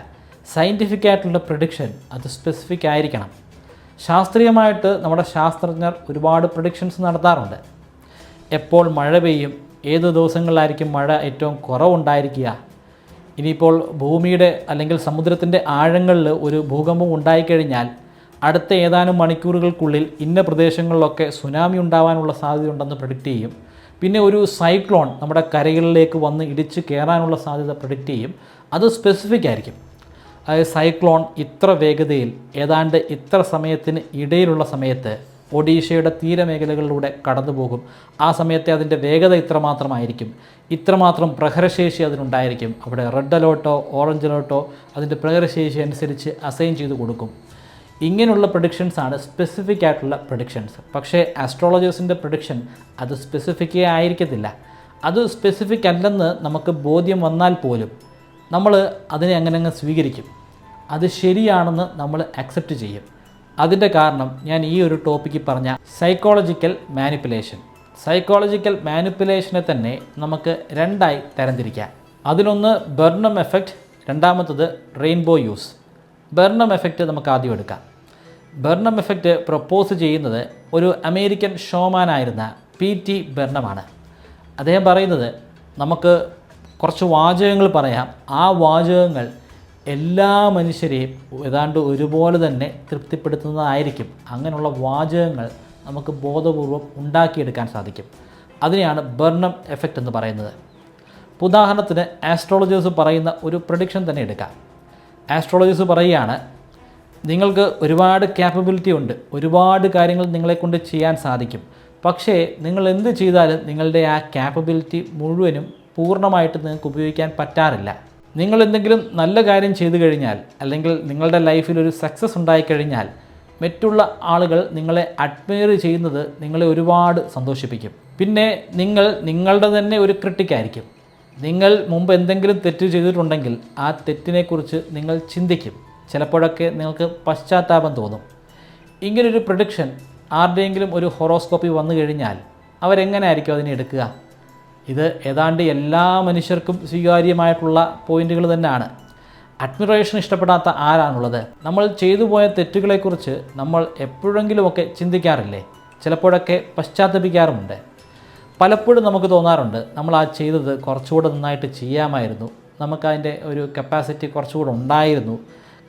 സയൻറ്റിഫിക് ആയിട്ടുള്ള പ്രഡിക്ഷൻ അത് സ്പെസിഫിക് ആയിരിക്കണം. ശാസ്ത്രീയമായിട്ട് നമ്മുടെ ശാസ്ത്രജ്ഞർ ഒരുപാട് പ്രഡിക്ഷൻസ് നടത്താറുണ്ട്. എപ്പോൾ മഴ പെയ്യും, ഏത് ദിവസങ്ങളിലായിരിക്കും മഴ ഏറ്റവും കുറവുണ്ടായിരിക്കുക, ഇനിയിപ്പോൾ ഭൂമിയുടെ അല്ലെങ്കിൽ സമുദ്രത്തിൻ്റെ ആഴങ്ങളിൽ ഒരു ഭൂകമ്പം ഉണ്ടായിക്കഴിഞ്ഞാൽ അടുത്ത ഏതാനും മണിക്കൂറുകൾക്കുള്ളിൽ ഇന്ന പ്രദേശങ്ങളിലൊക്കെ സുനാമി ഉണ്ടാവാനുള്ള സാധ്യതയുണ്ടെന്ന് പ്രഡിക്റ്റ് ചെയ്യും. പിന്നെ ഒരു സൈക്ലോൺ നമ്മുടെ കരകളിലേക്ക് വന്ന് ഇടിച്ച് കയറാനുള്ള സാധ്യത പ്രഡിക്റ്റ് ചെയ്യും. അത് സ്പെസിഫിക് ആയിരിക്കും. അതായത് സൈക്ലോൺ ഇത്ര വേഗതയിൽ ഏതാണ്ട് ഇത്ര സമയത്തിന് ഇടയിലുള്ള സമയത്ത് ഒഡീഷയുടെ തീരമേഖലകളിലൂടെ കടന്നു പോകും. ആ സമയത്തെ അതിൻ്റെ വേഗത ഇത്രമാത്രമായിരിക്കും, ഇത്രമാത്രം പ്രഹരശേഷി അതിനുണ്ടായിരിക്കും. അവിടെ റെഡ് അലേർട്ടോ ഓറഞ്ച് അലേർട്ടോ അതിൻ്റെ പ്രഹരശേഷി അനുസരിച്ച് അസൈൻ ചെയ്ത് കൊടുക്കും. ഇങ്ങനെയുള്ള പ്രഡിക്ഷൻസാണ് സ്പെസിഫിക് ആയിട്ടുള്ള പ്രഡിക്ഷൻസ്. പക്ഷേ ആസ്ട്രോളജേഴ്സിൻ്റെ പ്രഡിക്ഷൻ അത് സ്പെസിഫിക്കേ ആയിരിക്കത്തില്ല. അത് സ്പെസിഫിക് അല്ലെന്ന് നമുക്ക് ബോധ്യം വന്നാൽ പോലും നമ്മൾ അതിനെ അങ്ങനെ സ്വീകരിക്കും. അത് ശരിയാണെന്ന് നമ്മൾ അക്സെപ്റ്റ് ചെയ്യും. അതിൻ്റെ കാരണം ഞാൻ ഈ ഒരു ടോപ്പിക്ക് പറഞ്ഞ സൈക്കോളജിക്കൽ മാനിപ്പുലേഷൻ. സൈക്കോളജിക്കൽ മാനിപ്പുലേഷനെ തന്നെ നമുക്ക് രണ്ടായി തരംതിരിക്കാം. അതിലൊന്ന് ബെർണം എഫക്റ്റ്, രണ്ടാമത്തത് റെയിൻബോ യൂസ്. ബെർണം എഫക്റ്റ് നമുക്ക് ആദ്യം എടുക്കാം. ബെർണം എഫക്റ്റ് പ്രപ്പോസ് ചെയ്യുന്നത് ഒരു അമേരിക്കൻ ഷോമാനായിരുന്ന PT ബെർണമാണ്. അദ്ദേഹം പറയുന്നത് നമുക്ക് കുറച്ച് വാചകങ്ങൾ പറയാം. ആ വാചകങ്ങൾ എല്ലാ മനുഷ്യരെയും ഏതാണ്ട് ഒരുപോലെ തന്നെ തൃപ്തിപ്പെടുത്തുന്നതായിരിക്കും. അങ്ങനെയുള്ള വാചകങ്ങൾ നമുക്ക് ബോധപൂർവം ഉണ്ടാക്കിയെടുക്കാൻ സാധിക്കും. അതിനെയാണ് ബെർണം എഫക്റ്റ് എന്ന് പറയുന്നത്. ഉദാഹരണത്തിന് ആസ്ട്രോളജേഴ്സ് പറയുന്ന ഒരു പ്രഡിക്ഷൻ തന്നെ എടുക്കാം. ആസ്ട്രോളജേഴ്സ് പറയുകയാണ്, നിങ്ങൾക്ക് ഒരുപാട് ക്യാപ്പബിലിറ്റി ഉണ്ട്, ഒരുപാട് കാര്യങ്ങൾ നിങ്ങളെക്കൊണ്ട് ചെയ്യാൻ സാധിക്കും. പക്ഷേ നിങ്ങൾ എന്ത് ചെയ്താലും നിങ്ങളുടെ ആ ക്യാപ്പബിലിറ്റി മുഴുവനും പൂർണ്ണമായിട്ട് നിങ്ങൾക്ക് ഉപയോഗിക്കാൻ പറ്റാറില്ല. നിങ്ങൾ എന്തെങ്കിലും നല്ല കാര്യം ചെയ്തു കഴിഞ്ഞാൽ അല്ലെങ്കിൽ നിങ്ങളുടെ ലൈഫിൽ ഒരു സക്സസ് ഉണ്ടായിക്കഴിഞ്ഞാൽ മറ്റുള്ള ആളുകൾ നിങ്ങളെ അഡ്മയർ ചെയ്യുന്നത് നിങ്ങളെ ഒരുപാട് സന്തോഷിപ്പിക്കും. പിന്നെ നിങ്ങൾ നിങ്ങളുടെ തന്നെ ഒരു ക്രിട്ടിക്കായിരിക്കും. നിങ്ങൾ മുമ്പ് എന്തെങ്കിലും തെറ്റ് ചെയ്തിട്ടുണ്ടെങ്കിൽ ആ തെറ്റിനെക്കുറിച്ച് നിങ്ങൾ ചിന്തിക്കും. ചിലപ്പോഴൊക്കെ നിങ്ങൾക്ക് പശ്ചാത്താപം തോന്നും. ഇങ്ങനൊരു പ്രഡിക്ഷൻ ആരുടെയെങ്കിലും ഒരു ഹൊറോസ്കോപ്പി വന്നു കഴിഞ്ഞാൽ അവരെങ്ങനെ ആയിരിക്കും അതിനെ എടുക്കുക? ഇത് ഏതാണ്ട് എല്ലാ മനുഷ്യർക്കും സ്വീകാര്യമായിട്ടുള്ള പോയിന്റുകൾ തന്നെയാണ്. അഡ്മിറേഷൻ ഇഷ്ടപ്പെടാത്ത ആരാണുള്ളത്? നമ്മൾ ചെയ്തു പോയ തെറ്റുകളെക്കുറിച്ച് നമ്മൾ എപ്പോഴെങ്കിലുമൊക്കെ ചിന്തിക്കാറില്ലേ? ചിലപ്പോഴൊക്കെ പശ്ചാത്തപിക്കാറുമുണ്ട്. പലപ്പോഴും നമുക്ക് തോന്നാറുണ്ട് നമ്മൾ ആ ചെയ്തത് കുറച്ചുകൂടെ നന്നായിട്ട് ചെയ്യാമായിരുന്നു, നമുക്കതിൻ്റെ ഒരു കപ്പാസിറ്റി കുറച്ചുകൂടെ ഉണ്ടായിരുന്നു.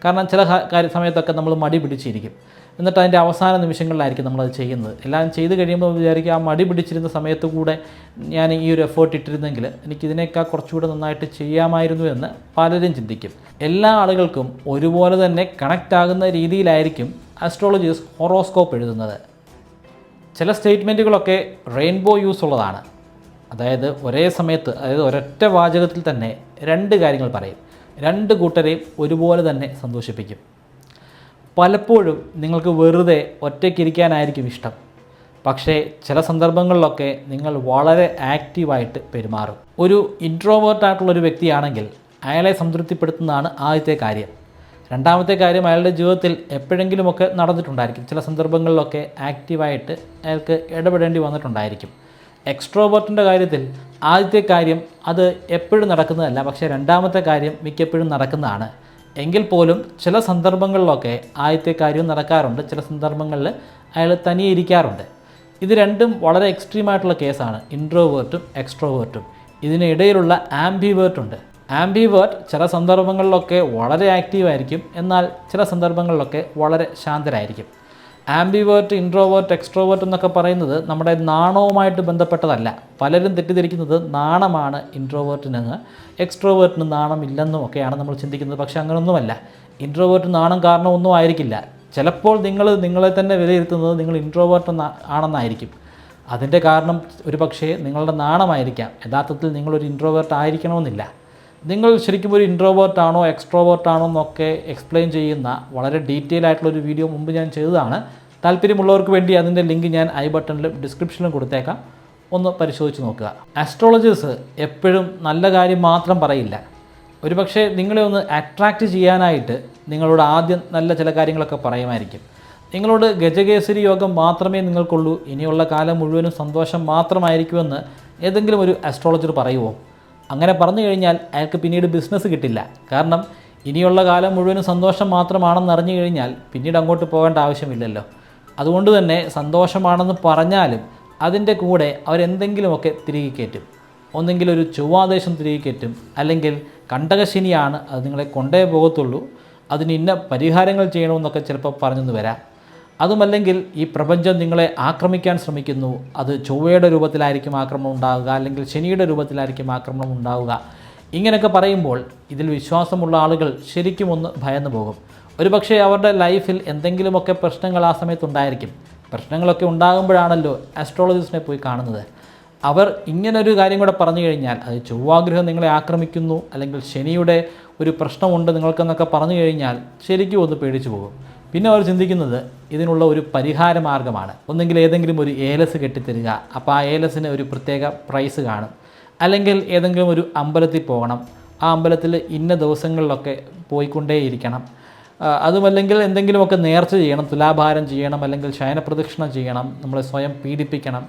കാരണം ചില സമയത്തൊക്കെ നമ്മൾ മടി പിടിച്ചിരിക്കും. എന്നിട്ട് അതിൻ്റെ അവസാന നിമിഷങ്ങളിലായിരിക്കും നമ്മളത് ചെയ്യുന്നത്. എല്ലാം ചെയ്ത് കഴിയുമ്പോൾ വിചാരിക്കും ആ മടി പിടിച്ചിരുന്ന സമയത്ത് കൂടെ ഞാൻ ഈ ഒരു എഫേർട്ട് ഇട്ടിരുന്നെങ്കിൽ എനിക്കിതിനേക്കാൾ കുറച്ചുകൂടെ നന്നായിട്ട് ചെയ്യാമായിരുന്നു എന്ന് പലരും ചിന്തിക്കും. എല്ലാ ആളുകൾക്കും ഒരുപോലെ തന്നെ കണക്റ്റ് ആകുന്ന രീതിയിലായിരിക്കും ആസ്ട്രോളജേഴ്സ് ഹൊറോസ്കോപ്പ് എഴുതുന്നത്. ചില സ്റ്റേറ്റ്മെൻറ്റുകളൊക്കെ റെയിൻബോ യൂസ് ഉള്ളതാണ്. അതായത് ഒരേ സമയത്ത്, അതായത് ഒരൊറ്റ വാചകത്തിൽ തന്നെ രണ്ട് കാര്യങ്ങൾ പറയും. രണ്ട് കൂട്ടരെയും ഒരുപോലെ തന്നെ സന്തോഷിപ്പിക്കും. പലപ്പോഴും നിങ്ങൾക്ക് വെറുതെ ഒറ്റയ്ക്കിരിക്കാനായിരിക്കും ഇഷ്ടം. പക്ഷേ ചില സന്ദർഭങ്ങളിലൊക്കെ നിങ്ങൾ വളരെ ആക്റ്റീവായിട്ട് പെരുമാറും. ഒരു ഇൻട്രോവേർട്ടായിട്ടുള്ളൊരു വ്യക്തിയാണെങ്കിൽ അയാളെ സംതൃപ്തിപ്പെടുത്തുന്നതാണ് ആദ്യത്തെ കാര്യം. രണ്ടാമത്തെ കാര്യം, അയാളുടെ ജീവിതത്തിൽ എപ്പോഴെങ്കിലുമൊക്കെ നടന്നിട്ടുണ്ടായിരിക്കും. ചില സന്ദർഭങ്ങളിലൊക്കെ ആക്റ്റീവായിട്ട് അയാൾക്ക് ഇടപെടേണ്ടി വന്നിട്ടുണ്ടായിരിക്കും. എക്സ്ട്രോവേർട്ടിൻ്റെ കാര്യത്തിൽ ആദ്യത്തെ കാര്യം അത് എപ്പോഴും നടക്കുന്നതല്ല, പക്ഷേ രണ്ടാമത്തെ കാര്യം മിക്കപ്പോഴും നടക്കുന്നതാണ്. എങ്കിൽ പോലും ചില സന്ദർഭങ്ങളിലൊക്കെ ആദ്യത്തെ കാര്യവും നടക്കാറുണ്ട്. ചില സന്ദർഭങ്ങളിൽ അയാൾ തനിയെ ഇരിക്കാറുണ്ട്. ഇത് രണ്ടും വളരെ എക്സ്ട്രീമായിട്ടുള്ള കേസാണ്, ഇൻട്രോവേർട്ടും എക്സ്ട്രോവേർട്ടും. ഇതിനിടയിലുള്ള ആംബിവേർട്ടുണ്ട്. ആംബിവേർട്ട് ചില സന്ദർഭങ്ങളിലൊക്കെ വളരെ ആക്റ്റീവായിരിക്കും, എന്നാൽ ചില സന്ദർഭങ്ങളിലൊക്കെ വളരെ ശാന്തരായിരിക്കും. ആംബിവേർട്ട്, ഇൻട്രോവേർട്ട്, എക്സ്ട്രോവേർട്ട് എന്നൊക്കെ പറയുന്നത് നമ്മുടെ നാണവുമായിട്ട് ബന്ധപ്പെട്ടതല്ല. പലരും തെറ്റിദ്ധരിക്കുന്നത് നാണമാണ് ഇൻട്രോവേർട്ടിനെന്ന്, എക്സ്ട്രോവേർട്ടിന് നാണമില്ലെന്നും ഒക്കെയാണ് നമ്മൾ ചിന്തിക്കുന്നത്. പക്ഷേ അങ്ങനെയൊന്നുമല്ല. ഇൻട്രോവേർട്ട് നാണം കാരണമൊന്നും ആയിരിക്കില്ല. ചിലപ്പോൾ നിങ്ങൾ നിങ്ങളെ തന്നെ വിലയിരുത്തുന്നത് നിങ്ങൾ ഇൻട്രോവേർട്ട് ആണെന്നായിരിക്കും. അതിൻ്റെ കാരണം ഒരു പക്ഷേ നിങ്ങളുടെ നാണമായിരിക്കാം. യഥാർത്ഥത്തിൽ നിങ്ങളൊരു ഇൻട്രോവേർട്ട് ആയിരിക്കണമെന്നില്ല. നിങ്ങൾ ശരിക്കും ഒരു ഇൻട്രോവേർട്ടാണോ എക്സ്ട്രോവേർട്ടാണോ എന്നൊക്കെ എക്സ്പ്ലെയിൻ ചെയ്യുന്ന വളരെ ഡീറ്റെയിൽ ആയിട്ടുള്ളൊരു വീഡിയോ മുമ്പ് ഞാൻ ചെയ്തതാണ്. താല്പര്യമുള്ളവർക്ക് വേണ്ടി അതിൻ്റെ ലിങ്ക് ഞാൻ ഐ ബട്ടണിലും ഡിസ്ക്രിപ്ഷനിലും കൊടുത്തേക്കാം. ഒന്ന് പരിശോധിച്ച് നോക്കുക. ആസ്ട്രോളജേഴ്സ് എപ്പോഴും നല്ല കാര്യം മാത്രം പറയില്ല. ഒരുപക്ഷെ നിങ്ങളെ ഒന്ന് അട്രാക്റ്റ് ചെയ്യാനായിട്ട് നിങ്ങളോട് ആദ്യം നല്ല ചില കാര്യങ്ങളൊക്കെ പറയുമായിരിക്കും. നിങ്ങളോട് ഗജകേസരി യോഗം മാത്രമേ നിങ്ങൾക്കുള്ളൂ, ഇനിയുള്ള കാലം മുഴുവനും സന്തോഷം മാത്രമായിരിക്കുമെന്ന് ഏതെങ്കിലും ഒരു ആസ്ട്രോളജർ പറയുമോ? അങ്ങനെ പറഞ്ഞു കഴിഞ്ഞാൽ അയാൾക്ക് പിന്നീട് ബിസിനസ് കിട്ടില്ല. കാരണം ഇനിയുള്ള കാലം മുഴുവനും സന്തോഷം മാത്രമാണെന്ന് അറിഞ്ഞു കഴിഞ്ഞാൽ പിന്നീട് അങ്ങോട്ട് പോകേണ്ട ആവശ്യമില്ലല്ലോ. അതുകൊണ്ട് തന്നെ സന്തോഷമാണെന്ന് പറഞ്ഞാലും അതിൻ്റെ കൂടെ അവരെന്തെങ്കിലുമൊക്കെ തിരികെ കയറ്റും. ഒന്നെങ്കിൽ ഒരു ചൊവ്വാദേശം തിരികെ കയറ്റും, അല്ലെങ്കിൽ കണ്ടകശനിയാണ്, അത് നിങ്ങളെ കൊണ്ടേ പോകത്തുള്ളൂ, അതിന് ഇന്ന പരിഹാരങ്ങൾ ചെയ്യണമെന്നൊക്കെ ചിലപ്പോൾ പറഞ്ഞെന്ന് വരാം. അതുമല്ലെങ്കിൽ ഈ പ്രപഞ്ചം നിങ്ങളെ ആക്രമിക്കാൻ ശ്രമിക്കുന്നു, അത് ചൊവ്വയുടെ രൂപത്തിലായിരിക്കും ആക്രമണം ഉണ്ടാവുക, അല്ലെങ്കിൽ ശനിയുടെ രൂപത്തിലായിരിക്കും ആക്രമണം ഉണ്ടാവുക. ഇങ്ങനെയൊക്കെ പറയുമ്പോൾ ഇതിൽ വിശ്വാസമുള്ള ആളുകൾ ശരിക്കും ഒന്ന് ഭയന്നു പോകും. ഒരുപക്ഷെ അവരുടെ ലൈഫിൽ എന്തെങ്കിലുമൊക്കെ പ്രശ്നങ്ങൾ ആ സമയത്തുണ്ടായിരിക്കും. പ്രശ്നങ്ങളൊക്കെ ഉണ്ടാകുമ്പോഴാണല്ലോ ആസ്ട്രോളജിസ്റ്റിനെ പോയി കാണുന്നത്. അവർ ഇങ്ങനൊരു കാര്യം കൂടെ പറഞ്ഞു കഴിഞ്ഞാൽ, അത് ചൊവ്വാഗ്രഹം നിങ്ങളെ ആക്രമിക്കുന്നു, അല്ലെങ്കിൽ ശനിയുടെ ഒരു പ്രശ്നമുണ്ട് നിങ്ങൾക്കെന്നൊക്കെ പറഞ്ഞു കഴിഞ്ഞാൽ ശരിക്കും ഒന്ന് പേടിച്ചു പോകും. പിന്നെ അവർ ചിന്തിക്കുന്നത് ഇതിനുള്ള ഒരു പരിഹാര മാർഗ്ഗമാണ്. ഒന്നെങ്കിൽ ഏതെങ്കിലും ഒരു ഏലസ് കെട്ടിത്തരിക, അപ്പോൾ ആ ഏലസിന് ഒരു പ്രത്യേക പ്രൈസ് കാണും. അല്ലെങ്കിൽ ഏതെങ്കിലും ഒരു അമ്പലത്തിൽ പോകണം, ആ അമ്പലത്തിൽ ഇന്ന ദിവസങ്ങളിലൊക്കെ പോയിക്കൊണ്ടേയിരിക്കണം. അതുമല്ലെങ്കിൽ എന്തെങ്കിലുമൊക്കെ നേർച്ച ചെയ്യണം, തുലാഭാരം ചെയ്യണം, അല്ലെങ്കിൽ ശയനപ്രദക്ഷിണം ചെയ്യണം, നമ്മളെ സ്വയം പീഡിപ്പിക്കണം,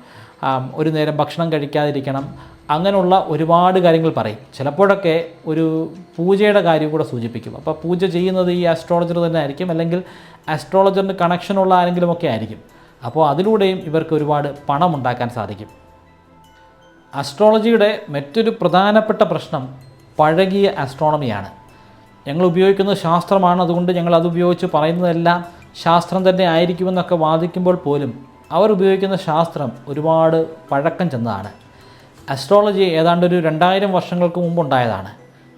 ഒരു നേരം ഭക്ഷണം കഴിക്കാതിരിക്കണം, അങ്ങനെയുള്ള ഒരുപാട് കാര്യങ്ങൾ പറയും. ചിലപ്പോഴൊക്കെ ഒരു പൂജയുടെ കാര്യം കൂടെ സൂചിപ്പിക്കും. അപ്പോൾ പൂജ ചെയ്യുന്നത് ഈ ആസ്ട്രോളജർ തന്നെ ആയിരിക്കും, അല്ലെങ്കിൽ ആസ്ട്രോളജറിന് കണക്ഷനുള്ള ആരെങ്കിലുമൊക്കെ ആയിരിക്കും. അപ്പോൾ അതിലൂടെയും ഇവർക്ക് ഒരുപാട് പണം ഉണ്ടാക്കാൻ സാധിക്കും. ആസ്ട്രോളജിയുടെ മറ്റൊരു പ്രധാനപ്പെട്ട പ്രശ്നം പഴകിയ ആസ്ട്രോണമിയാണ്. ഞങ്ങൾ ഉപയോഗിക്കുന്നത് ശാസ്ത്രമാണ്, അതുകൊണ്ട് ഞങ്ങൾ അതുപയോഗിച്ച് പറയുന്നതെല്ലാം ശാസ്ത്രം തന്നെ ആയിരിക്കുമെന്നൊക്കെ വാദിക്കുമ്പോൾ പോലും അവർ ഉപയോഗിക്കുന്ന ശാസ്ത്രം ഒരുപാട് പഴക്കം ചെന്നതാണ്. ആസ്ട്രോളജി ഏതാണ്ട് ഒരു 2000 വർഷങ്ങൾക്ക് മുമ്പുണ്ടായതാണ്.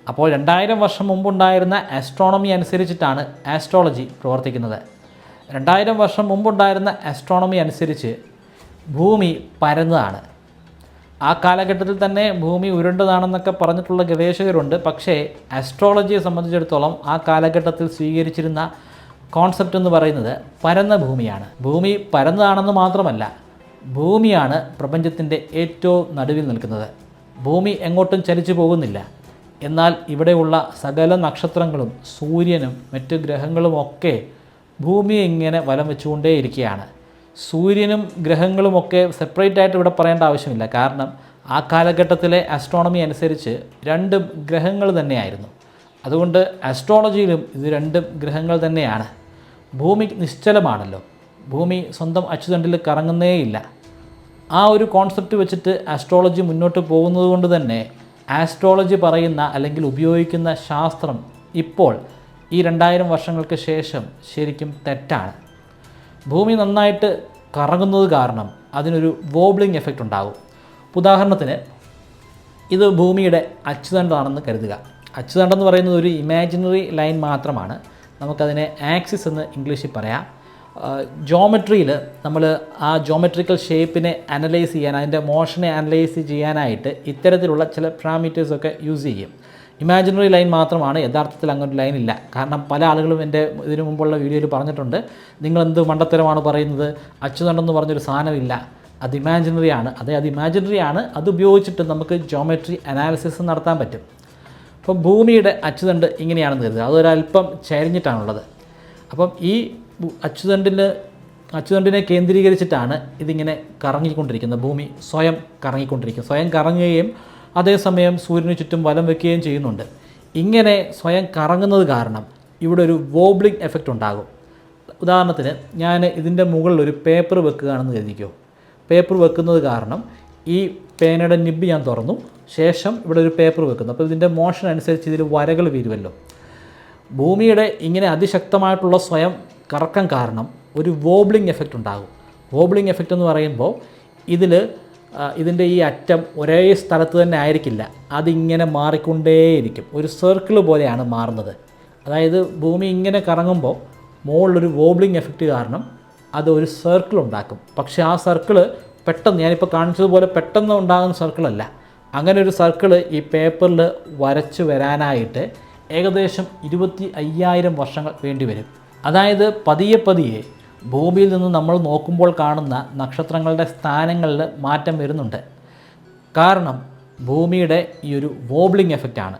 അപ്പോൾ 2000 വർഷം മുമ്പുണ്ടായിരുന്ന ആസ്ട്രോണമി അനുസരിച്ചിട്ടാണ് ആസ്ട്രോളജി പ്രവർത്തിക്കുന്നത്. 2000 വർഷം മുമ്പുണ്ടായിരുന്ന ആസ്ട്രോണമി അനുസരിച്ച് ഭൂമി പരന്നതാണ്. ആ കാലഘട്ടത്തിൽ തന്നെ ഭൂമി ഉരുണ്ടതാണെന്നൊക്കെ പറഞ്ഞിട്ടുള്ള ഗവേഷകരുണ്ട്. പക്ഷേ ആസ്ട്രോളജിയെ സംബന്ധിച്ചിടത്തോളം ആ കാലഘട്ടത്തിൽ സ്വീകരിച്ചിരുന്ന കോൺസെപ്റ്റ് എന്ന് പറയുന്നത് പരന്ന ഭൂമിയാണ്. ഭൂമി പരന്നതാണെന്ന് മാത്രമല്ല, ഭൂമിയാണ് പ്രപഞ്ചത്തിൻ്റെ ഏറ്റവും നടുവിൽ നിൽക്കുന്നത്. ഭൂമി എങ്ങോട്ടും ചലിച്ചു പോകുന്നില്ല. എന്നാൽ ഇവിടെയുള്ള സകല നക്ഷത്രങ്ങളും സൂര്യനും മറ്റ് ഗ്രഹങ്ങളുമൊക്കെ ഭൂമിയെ ഇങ്ങനെ വലം വെച്ചുകൊണ്ടേയിരിക്കുകയാണ്. സൂര്യനും ഗ്രഹങ്ങളുമൊക്കെ സെപ്പറേറ്റ് ആയിട്ട് ഇവിടെ പറയേണ്ട ആവശ്യമില്ല. കാരണം ആ കാലഘട്ടത്തിലെ ആസ്ട്രോണമി അനുസരിച്ച് 2 ഗ്രഹങ്ങൾ തന്നെയായിരുന്നു. അതുകൊണ്ട് ആസ്ട്രോളജിയിലും ഇത് 2 ഗ്രഹങ്ങൾ തന്നെയാണ്. ഭൂമി നിശ്ചലമാണല്ലോ, ഭൂമി സ്വന്തം അച്ചുതണ്ടിൽ കറങ്ങുന്നേയില്ല. ആ ഒരു കോൺസെപ്റ്റ് വെച്ചിട്ട് ആസ്ട്രോളജി മുന്നോട്ട് പോകുന്നത് കൊണ്ട് തന്നെ ആസ്ട്രോളജി പറയുന്ന അല്ലെങ്കിൽ ഉപയോഗിക്കുന്ന ശാസ്ത്രം ഇപ്പോൾ ഈ 2000 വർഷങ്ങൾക്ക് ശേഷം ശരിക്കും തെറ്റാണ്. ഭൂമി നന്നായിട്ട് കറങ്ങുന്നത് കാരണം അതിനൊരു വോബ്ലിംഗ് എഫക്റ്റ് ഉണ്ടാകും. ഉദാഹരണത്തിന് ഇത് ഭൂമിയുടെ അച്ചുതണ്ടാണെന്ന് കരുതുക. അച്ചുതണ്ടെന്ന് പറയുന്നത് ഒരു ഇമാജിനറി ലൈൻ മാത്രമാണ്. നമുക്കതിനെ ആക്സിസ് എന്ന് ഇംഗ്ലീഷിൽ പറയാം. ജോമെട്രിയിൽ നമ്മൾ ആ ജോമെട്രിക്കൽ ഷേപ്പിനെ അനലൈസ് ചെയ്യാൻ, അതിൻ്റെ മോഷനെ അനലൈസ് ചെയ്യാനായിട്ട് ഇത്തരത്തിലുള്ള ചില പാരാമീറ്റേഴ്സൊക്കെ യൂസ് ചെയ്യും. ഇമാജിനറി ലൈൻ മാത്രമാണ്, യഥാർത്ഥത്തിൽ അങ്ങനെ ഒരു ലൈൻ ഇല്ല. കാരണം പല ആളുകളും എൻ്റെ ഇതിനു മുമ്പുള്ള വീഡിയോയിൽ പറഞ്ഞിട്ടുണ്ട്, നിങ്ങളെന്ത് മണ്ടത്തരമാണ് പറയുന്നത്, അച്ചുതണ്ടെന്ന് പറഞ്ഞൊരു സാധനമില്ല, അത് ഇമാജിനറി ആണ്. അത് ഇമാജിനറി ആണ്, അത് ഉപയോഗിച്ചിട്ട് നമുക്ക് ജോമെട്രി അനാലിസിസ് നടത്താൻ പറ്റും. അപ്പം ഭൂമിയുടെ അച്ചുതണ്ട് ഇങ്ങനെയാണെന്ന് കരുതുക, അതൊരല്പം ചരിഞ്ഞിട്ടാണുള്ളത്. അപ്പം ഈ അച്ചുതണ്ടിനെ കേന്ദ്രീകരിച്ചിട്ടാണ് ഇതിങ്ങനെ കറങ്ങിക്കൊണ്ടിരിക്കുന്നത്. ഭൂമി സ്വയം കറങ്ങിക്കൊണ്ടിരിക്കും, സ്വയം കറങ്ങുകയും അതേസമയം സൂര്യന് ചുറ്റും വലം വയ്ക്കുകയും ചെയ്യുന്നുണ്ട്. ഇങ്ങനെ സ്വയം കറങ്ങുന്നത് കാരണം ഇവിടെ ഒരു വോബ്ലിംഗ് എഫക്റ്റ് ഉണ്ടാകും. ഉദാഹരണത്തിന് ഞാൻ ഇതിൻ്റെ മുകളിൽ ഒരു പേപ്പർ വെക്കുകയാണെന്ന് കരുതിക്കോ. പേപ്പർ വെക്കുന്നത് കാരണം ഈ പേനയുടെ നിബ് ഞാൻ തുറന്നു, ശേഷം ഇവിടെ ഒരു പേപ്പർ വെക്കുന്നു. അപ്പോൾ ഇതിൻ്റെ മോഷൻ അനുസരിച്ച് ഇതിൽ വരകൾ വീരുമല്ലോ. ഭൂമിയുടെ ഇങ്ങനെ അതിശക്തമായിട്ടുള്ള സ്വയം കറക്കം കാരണം ഒരു വോബ്ലിംഗ് എഫക്റ്റ് ഉണ്ടാകും. വോബ്ലിംഗ് എഫക്റ്റ് എന്ന് പറയുമ്പോൾ ഇതിൻ്റെ ഈ അറ്റം ഒരേ സ്ഥലത്ത് തന്നെ ആയിരിക്കില്ല, അതിങ്ങനെ മാറിക്കൊണ്ടേയിരിക്കും. ഒരു സർക്കിൾ പോലെയാണ് മാറുന്നത്. അതായത് ഭൂമി ഇങ്ങനെ കറങ്ങുമ്പോൾ മുകളിലൊരു വോബ്ലിംഗ് എഫക്റ്റ് കാരണം അത് ഒരു സർക്കിൾ ഉണ്ടാക്കും. പക്ഷേ ആ സർക്കിൾ പെട്ടെന്ന് ഞാനിപ്പോൾ കാണിച്ചതുപോലെ പെട്ടെന്ന് ഉണ്ടാകുന്ന സർക്കിളല്ല. അങ്ങനെ ഒരു സർക്കിള് ഈ പേപ്പറിൽ വരച്ച് വരാനായിട്ട് ഏകദേശം 25,000 വർഷങ്ങൾ വേണ്ടി വരും. അതായത് പതിയെ പതിയെ ഭൂമിയിൽ നിന്ന് നമ്മൾ നോക്കുമ്പോൾ കാണുന്ന നക്ഷത്രങ്ങളുടെ സ്ഥാനങ്ങളിൽ മാറ്റം വരുന്നുണ്ട്. കാരണം ഭൂമിയുടെ ഈ ഒരു വോബ്ലിംഗ് എഫക്റ്റാണ്.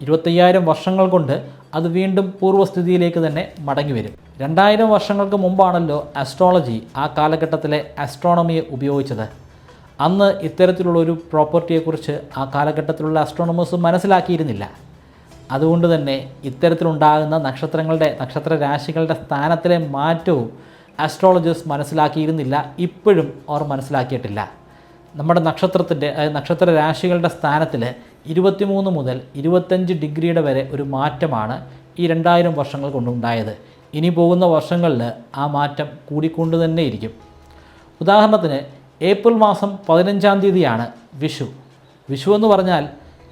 25,000 വർഷങ്ങൾ കൊണ്ട് അത് വീണ്ടും പൂർവ്വസ്ഥിതിയിലേക്ക് തന്നെ മടങ്ങി വരും. 2000 വർഷങ്ങൾക്ക് മുമ്പാണല്ലോ ആസ്ട്രോളജി ആ കാലഘട്ടത്തിലെ ആസ്ട്രോണമിയെ ഉപയോഗിച്ചത്. അന്ന് ഇത്തരത്തിലുള്ളൊരു പ്രോപ്പർട്ടിയെക്കുറിച്ച് ആ കാലഘട്ടത്തിലുള്ള ആസ്ട്രോണമേഴ്സ് മനസ്സിലാക്കിയിരുന്നില്ല. അതുകൊണ്ട് തന്നെ ഇത്തരത്തിലുണ്ടാകുന്ന നക്ഷത്ര രാശികളുടെ സ്ഥാനത്തിലെ മാറ്റവും ആസ്ട്രോളജേഴ്സ് മനസ്സിലാക്കിയിരുന്നില്ല. ഇപ്പോഴും അവർ മനസ്സിലാക്കിയിട്ടില്ല. നമ്മുടെ നക്ഷത്ര രാശികളുടെ സ്ഥാനത്തിൽ 23 മുതൽ 25 ഡിഗ്രിയുടെ വരെ ഒരു മാറ്റമാണ് ഈ 2000 വർഷങ്ങൾ കൊണ്ടുണ്ടായത്. ഇനി പോകുന്ന വർഷങ്ങളിൽ ആ മാറ്റം കൂടിക്കൊണ്ട് തന്നെ ഇരിക്കും. ഉദാഹരണത്തിന് ഏപ്രിൽ മാസം 15-ാം തീയതിയാണ് വിഷു. വിഷു എന്ന് പറഞ്ഞാൽ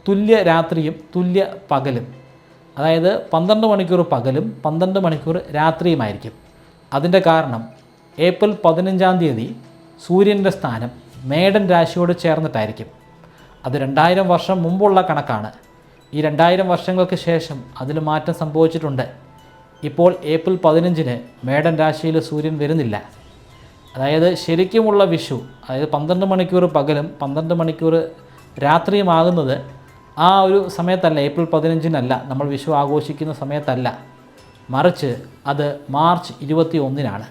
തുല്യ രാത്രിയും തുല്യ പകലും, അതായത് 12 മണിക്കൂർ പകലും 12 മണിക്കൂർ രാത്രിയുമായിരിക്കും. അതിൻ്റെ കാരണം ഏപ്രിൽ 15-ാം തീയതി സൂര്യൻ്റെ സ്ഥാനം മേടൻ രാശിയോട് ചേർന്നിട്ടായിരിക്കും. അത് 2000 വർഷം മുമ്പുള്ള കണക്കാണ്. ഈ 2000 വർഷങ്ങൾക്ക് ശേഷം അതിൽ മാറ്റം സംഭവിച്ചിട്ടുണ്ട്. ഇപ്പോൾ ഏപ്രിൽ 15-ന് മേടൻ രാശിയിൽ സൂര്യൻ വരുന്നില്ല. അതായത് ശരിക്കുമുള്ള വിഷു, അതായത് 12 മണിക്കൂർ പകലും 12 മണിക്കൂർ രാത്രിയുമാകുന്നത് ആ ഒരു സമയത്തല്ല, ഏപ്രിൽ 15-നല്ല നമ്മൾ വിഷു ആഘോഷിക്കുന്ന സമയത്തല്ല, മറിച്ച് അത് മാർച്ച് 21-നാണ്.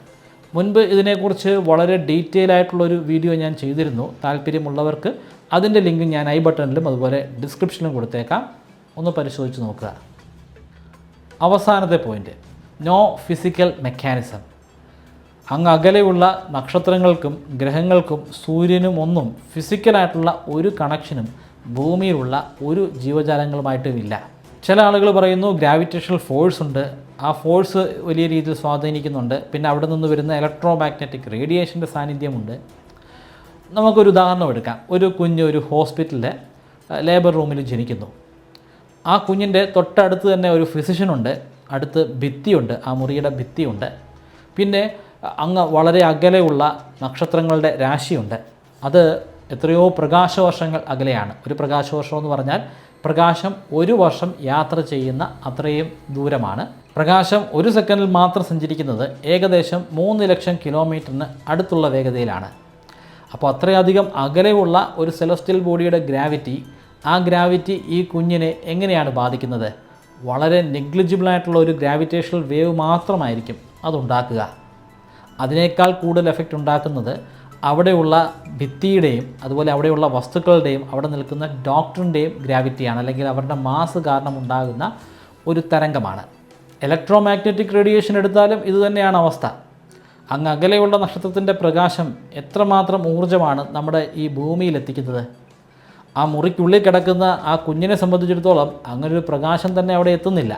മുൻപ് ഇതിനെക്കുറിച്ച് വളരെ ഡീറ്റെയിൽ ആയിട്ടുള്ളൊരു വീഡിയോ ഞാൻ ചെയ്തിരുന്നു. താല്പര്യമുള്ളവർക്ക് അതിൻ്റെ ലിങ്ക് ഞാൻ ഐ ബട്ടണിലും അതുപോലെ ഡിസ്ക്രിപ്ഷനിലും കൊടുത്തേക്കാം. ഒന്ന് പരിശോധിച്ച് നോക്കുക. അവസാനത്തെ പോയിൻ്റ്, നോ ഫിസിക്കൽ മെക്കാനിസം. അങ്ങ് അകലെയുള്ള നക്ഷത്രങ്ങൾക്കും ഗ്രഹങ്ങൾക്കും സൂര്യനും ഒന്നും ഫിസിക്കലായിട്ടുള്ള ഒരു കണക്ഷനും ഭൂമിയിലുള്ള ഒരു ജീവജാലങ്ങളുമായിട്ടും ഇല്ല. ചില ആളുകൾ പറയുന്നു ഗ്രാവിറ്റേഷണൽ ഫോഴ്സ് ഉണ്ട്, ആ ഫോഴ്സ് വലിയ രീതിയിൽ സ്വാധീനിക്കുന്നുണ്ട്, പിന്നെ അവിടെ നിന്ന് വരുന്ന ഇലക്ട്രോ മാഗ്നറ്റിക് റേഡിയേഷൻ്റെ സാന്നിധ്യമുണ്ട്. നമുക്കൊരു ഉദാഹരണം എടുക്കാം. ഒരു കുഞ്ഞ് ഒരു ഹോസ്പിറ്റലിലെ ലേബർ റൂമിൽ ജനിക്കുന്നു. ആ കുഞ്ഞിൻ്റെ തൊട്ടടുത്ത് തന്നെ ഒരു ഫിസിഷ്യനുണ്ട്, അടുത്ത് ഭിത്തിയുണ്ട്, ആ മുറിയുടെ ഭിത്തിയുണ്ട്. പിന്നെ അങ്ങ് വളരെ അകലെയുള്ള നക്ഷത്രങ്ങളുടെ രാശിയുണ്ട്. അത് എത്രയോ പ്രകാശവർഷങ്ങൾ അകലെയാണ്. ഒരു പ്രകാശവർഷം എന്ന് പറഞ്ഞാൽ പ്രകാശം 1 വർഷം യാത്ര ചെയ്യുന്ന അത്രയും ദൂരമാണ്. പ്രകാശം 1 സെക്കൻഡിൽ മാത്രം സഞ്ചരിക്കുന്നത് ഏകദേശം 3 ലക്ഷം കിലോമീറ്ററിന് അടുത്തുള്ള വേഗതയിലാണ്. അപ്പോൾ അത്രയധികം അകലെയുള്ള ഒരു സെലസ്റ്റിയൽ ബോഡിയുടെ ഗ്രാവിറ്റി, ആ ഗ്രാവിറ്റി ഈ കുഞ്ഞിനെ എങ്ങനെയാണ് ബാധിക്കുന്നത്? വളരെ നെഗ്ലിജിബിളായിട്ടുള്ള ഒരു ഗ്രാവിറ്റേഷണൽ വേവ് മാത്രമായിരിക്കും അതുണ്ടാക്കുക. അതിനേക്കാൾ കൂടുതൽ എഫക്റ്റ് ഉണ്ടാക്കുന്നത് അവിടെയുള്ള ഭിത്തിയുടെയും അതുപോലെ അവിടെയുള്ള വസ്തുക്കളുടെയും അവിടെ നിൽക്കുന്ന ഡോക്ടറിൻ്റെയും ഗ്രാവിറ്റിയാണ്, അല്ലെങ്കിൽ അവരുടെ മാസ് കാരണം ഉണ്ടാകുന്ന ഒരു തരംഗമാണ്. ഇലക്ട്രോ മാഗ്നറ്റിക് റേഡിയേഷൻ എടുത്താലും ഇതുതന്നെയാണ് അവസ്ഥ. അങ്ങ് അകലെയുള്ള നക്ഷത്രത്തിൻ്റെ പ്രകാശം എത്രമാത്രം ഊർജ്ജമാണ് നമ്മുടെ ഈ ഭൂമിയിൽ എത്തിക്കുന്നത്. ആ മുറിക്കുള്ളിൽ കിടക്കുന്ന ആ കുഞ്ഞിനെ സംബന്ധിച്ചിടത്തോളം അങ്ങനൊരു പ്രകാശം തന്നെ അവിടെ എത്തുന്നില്ല.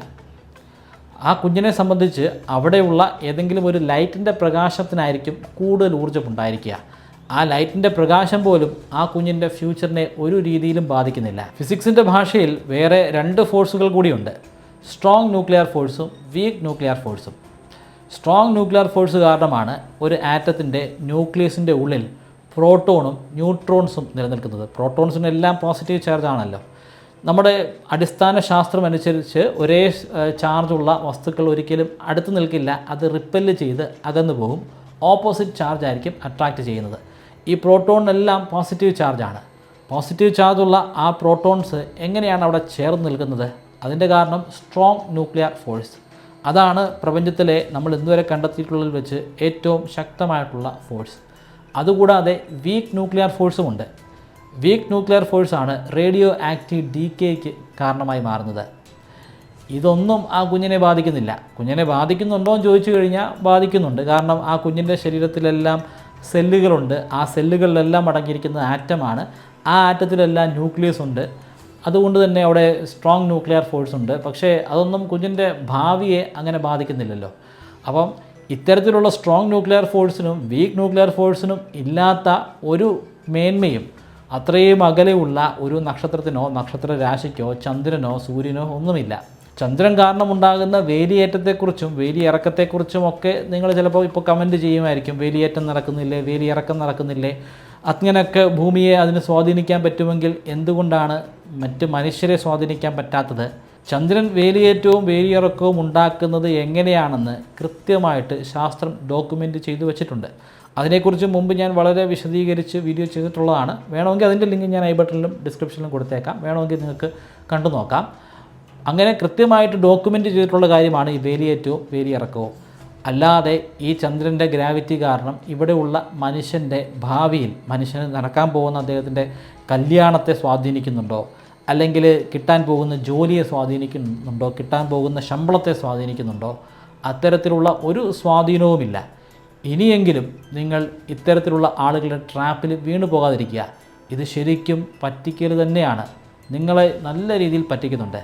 ആ കുഞ്ഞിനെ സംബന്ധിച്ച് അവിടെയുള്ള ഏതെങ്കിലും ഒരു ലൈറ്റിൻ്റെ പ്രകാശത്തിനായിരിക്കും കൂടുതൽ ഊർജ്ജം ഉണ്ടായിരിക്കുക. ആ ലൈറ്റിൻ്റെ പ്രകാശം പോലും ആ കുഞ്ഞിൻ്റെ ഫ്യൂച്ചറിനെ ഒരു രീതിയിലും ബാധിക്കുന്നില്ല. ഫിസിക്സിൻ്റെ ഭാഷയിൽ വേറെ 2 ഫോഴ്സുകൾ കൂടിയുണ്ട്, സ്ട്രോങ് ന്യൂക്ലിയർ ഫോഴ്സും വീക്ക് ന്യൂക്ലിയർ ഫോഴ്സും. സ്ട്രോങ് ന്യൂക്ലിയർ ഫോഴ്സ് കാരണമാണ് ഒരു ആറ്റത്തിൻ്റെ ന്യൂക്ലിയസിൻ്റെ ഉള്ളിൽ പ്രോട്ടോണും ന്യൂട്രോൺസും നിലനിൽക്കുന്നത്. പ്രോട്ടോൺസിനെല്ലാം പോസിറ്റീവ് ചാർജ് ആണല്ലോ. നമ്മുടെ അടിസ്ഥാന ശാസ്ത്രം അനുസരിച്ച് ഒരേ ചാർജുള്ള വസ്തുക്കൾ ഒരിക്കലും അടുത്ത് നിൽക്കില്ല, അത് റിപ്പല് ചെയ്ത് അകന്നു പോകും. ഓപ്പോസിറ്റ് ചാർജ് ആയിരിക്കും അട്രാക്റ്റ് ചെയ്യുന്നത്. ഈ പ്രോട്ടോണിനെല്ലാം പോസിറ്റീവ് ചാർജാണ്. പോസിറ്റീവ് ചാർജുള്ള ആ പ്രോട്ടോൺസ് എങ്ങനെയാണ് അവിടെ ചേർന്ന് നിൽക്കുന്നത്? അതിൻ്റെ കാരണം സ്ട്രോങ് ന്യൂക്ലിയർ ഫോഴ്സ്. അതാണ് പ്രപഞ്ചത്തിലെ നമ്മൾ ഇന്നുവരെ കണ്ടെത്തിയിട്ടുള്ളതിൽ വെച്ച് ഏറ്റവും ശക്തമായിട്ടുള്ള ഫോഴ്സ്. അതുകൂടാതെ വീക്ക് ന്യൂക്ലിയർ ഫോഴ്സുമുണ്ട്. വീക്ക് ന്യൂക്ലിയർ ഫോഴ്സാണ് റേഡിയോ ആക്റ്റീവ് ഡീക്കേയ്ക്ക് കാരണമായി മാറുന്നത്. ഇതൊന്നും ആ കുഞ്ഞിനെ ബാധിക്കുന്നില്ല. കുഞ്ഞിനെ ബാധിക്കുന്നുണ്ടോ എന്ന് ചോദിച്ചു കഴിഞ്ഞാൽ ബാധിക്കുന്നുണ്ട്. കാരണം ആ കുഞ്ഞിൻ്റെ ശരീരത്തിലെല്ലാം സെല്ലുകളുണ്ട്. ആ സെല്ലുകളിലെല്ലാം അടങ്ങിയിരിക്കുന്ന ആറ്റമാണ്. ആ ആറ്റത്തിലെല്ലാം ന്യൂക്ലിയസ് ഉണ്ട്. അതുകൊണ്ട് തന്നെ അവിടെ സ്ട്രോങ് ന്യൂക്ലിയർ ഫോഴ്സ് ഉണ്ട്. പക്ഷേ അതൊന്നും കുഞ്ഞിൻ്റെ ഭാവിയെ അങ്ങനെ ബാധിക്കുന്നില്ലല്ലോ. അപ്പം ഇത്തരത്തിലുള്ള സ്ട്രോങ് ന്യൂക്ലിയർ ഫോഴ്സിനും വീക്ക് ന്യൂക്ലിയർ ഫോഴ്സിനും ഇല്ലാത്ത ഒരു മേന്മയും അത്രയും അകലെയുള്ള ഒരു നക്ഷത്രത്തിനോ നക്ഷത്ര രാശിക്കോ ചന്ദ്രനോ സൂര്യനോ ഒന്നുമില്ല. ചന്ദ്രൻ കാരണമുണ്ടാകുന്ന വേലിയേറ്റത്തെക്കുറിച്ചും വേലിയിറക്കത്തെക്കുറിച്ചും ഒക്കെ നിങ്ങൾ ചിലപ്പോൾ ഇപ്പോൾ കമൻറ്റ് ചെയ്യുമായിരിക്കും. വേലിയേറ്റം നടക്കുന്നില്ലേ, വേലിയിറക്കം നടക്കുന്നില്ലേ, അങ്ങനെയൊക്കെ ഭൂമിയെ അതിന് സ്വാധീനിക്കാൻ പറ്റുമെങ്കിൽ എന്തുകൊണ്ടാണ് മറ്റ് മനുഷ്യരെ സ്വാധീനിക്കാൻ പറ്റാത്തത്? ചന്ദ്രൻ വേലിയേറ്റവും വേലിയിറക്കവും ഉണ്ടാക്കുന്നത് എങ്ങനെയാണെന്ന് കൃത്യമായിട്ട് ശാസ്ത്രം ഡോക്യുമെൻ്റ് ചെയ്തു വച്ചിട്ടുണ്ട്. അതിനെക്കുറിച്ച് മുമ്പ് ഞാൻ വളരെ വിശദീകരിച്ച് വീഡിയോ ചെയ്തിട്ടുള്ളതാണ്. വേണമെങ്കിൽ അതിൻ്റെ ലിങ്ക് ഞാൻ ഐ ബട്ടണിലും ഡിസ്ക്രിപ്ഷനിലും കൊടുത്തേക്കാം. വേണമെങ്കിൽ നിങ്ങൾക്ക് കണ്ടു നോക്കാം. അങ്ങനെ കൃത്യമായിട്ട് ഡോക്യുമെൻ്റ് ചെയ്തിട്ടുള്ള കാര്യമാണ് ഈ വേലിയേറ്റവും വേലിയിറക്കവും. അല്ലാതെ ഈ ചന്ദ്രൻ്റെ ഗ്രാവിറ്റി കാരണം ഇവിടെയുള്ള മനുഷ്യൻ്റെ ഭാവിയിൽ മനുഷ്യന് നടക്കാൻ പോകുന്ന അദ്ദേഹത്തിൻ്റെ കല്യാണത്തെ സ്വാധീനിക്കുന്നുണ്ടോ, അല്ലെങ്കിൽ കിട്ടാൻ പോകുന്ന ജോലിയെ സ്വാധീനിക്കുന്നുണ്ടോ, കിട്ടാൻ പോകുന്ന ശമ്പളത്തെ സ്വാധീനിക്കുന്നുണ്ടോ? അത്തരത്തിലുള്ള ഒരു സ്വാധീനവുമില്ല. ഇനിയെങ്കിലും നിങ്ങൾ ഇത്തരത്തിലുള്ള ആളുകളുടെ ട്രാപ്പിൽ വീണു പോകാതിരിക്കുക. ഇത് ശരിക്കും പറ്റിക്കൽ തന്നെയാണ്, നിങ്ങളെ നല്ല രീതിയിൽ പറ്റിക്കുന്നുണ്ട്.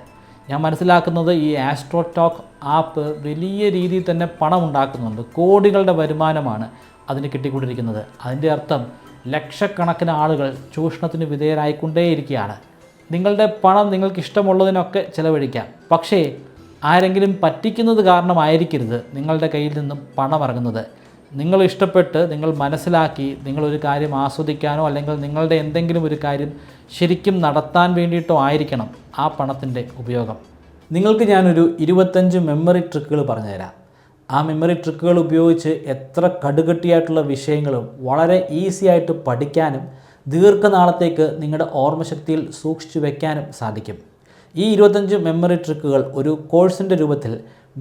ഞാൻ മനസ്സിലാക്കുന്നത് ഈ ആസ്ട്രോ ടോക്ക് ആപ്പ് വലിയ രീതിയിൽ തന്നെ പണം ഉണ്ടാക്കുന്നുണ്ട്. കോടികളുടെ വരുമാനമാണ് അതിന് കിട്ടിക്കൊണ്ടിരിക്കുന്നത്. അതിൻ്റെ അർത്ഥം ലക്ഷക്കണക്കിന് ആളുകൾ ചൂഷണത്തിന് വിധേയരായിക്കൊണ്ടേയിരിക്കുകയാണ്. നിങ്ങളുടെ പണം നിങ്ങൾക്ക് ഇഷ്ടമുള്ളതിനൊക്കെ ചിലവഴിക്കാം, പക്ഷേ ആരെങ്കിലും പറ്റിക്കുന്നത് കാരണമായിരിക്കരുത് നിങ്ങളുടെ കയ്യിൽ നിന്നും പണം ഇറങ്ങുന്നത്. നിങ്ങൾ ഇഷ്ടപ്പെട്ട്, നിങ്ങൾ മനസ്സിലാക്കി, നിങ്ങളൊരു കാര്യം ആസ്വദിക്കാനോ അല്ലെങ്കിൽ നിങ്ങളുടെ എന്തെങ്കിലും ഒരു കാര്യം ശരിക്കും നടത്താൻ വേണ്ടിയിട്ടോ ആയിരിക്കണം ആ പണത്തിൻ്റെ ഉപയോഗം. നിങ്ങൾക്ക് ഞാനൊരു 25 മെമ്മറി ട്രിക്കുകൾ പറഞ്ഞുതരാം. ആ മെമ്മറി ട്രിക്കുകൾ ഉപയോഗിച്ച് എത്ര കടുകട്ടിയായിട്ടുള്ള വിഷയങ്ങളും വളരെ ഈസി ആയിട്ട് പഠിക്കാനും ദീർഘനാളത്തേക്ക് നിങ്ങളുടെ ഓർമ്മശക്തിയിൽ സൂക്ഷിച്ചു വയ്ക്കാനും സാധിക്കും. ഈ 25 മെമ്മറി ട്രിക്കുകൾ ഒരു കോഴ്സിൻ്റെ രൂപത്തിൽ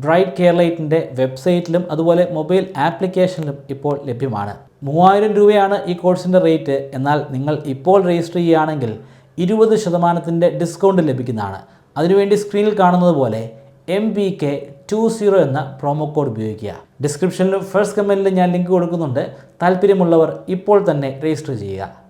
ബ്രൈറ്റ് കേരളൈറ്റിൻ്റെ വെബ്സൈറ്റിലും അതുപോലെ മൊബൈൽ ആപ്ലിക്കേഷനിലും ഇപ്പോൾ ലഭ്യമാണ്. 3000 രൂപയാണ് ഈ കോഴ്സിൻ്റെ റേറ്റ്. എന്നാൽ നിങ്ങൾ ഇപ്പോൾ രജിസ്റ്റർ ചെയ്യുകയാണെങ്കിൽ 20% ഡിസ്കൗണ്ട് ലഭിക്കുന്നതാണ്. അതിനുവേണ്ടി സ്ക്രീനിൽ കാണുന്നത് പോലെ MBK20 എന്ന പ്രോമോ കോഡ് ഉപയോഗിക്കുക. ഡിസ്ക്രിപ്ഷനിലും ഫസ്റ്റ് കമൻറ്റിലും ഞാൻ ലിങ്ക് കൊടുക്കുന്നുണ്ട്. താല്പര്യമുള്ളവർ ഇപ്പോൾ തന്നെ രജിസ്റ്റർ ചെയ്യുക.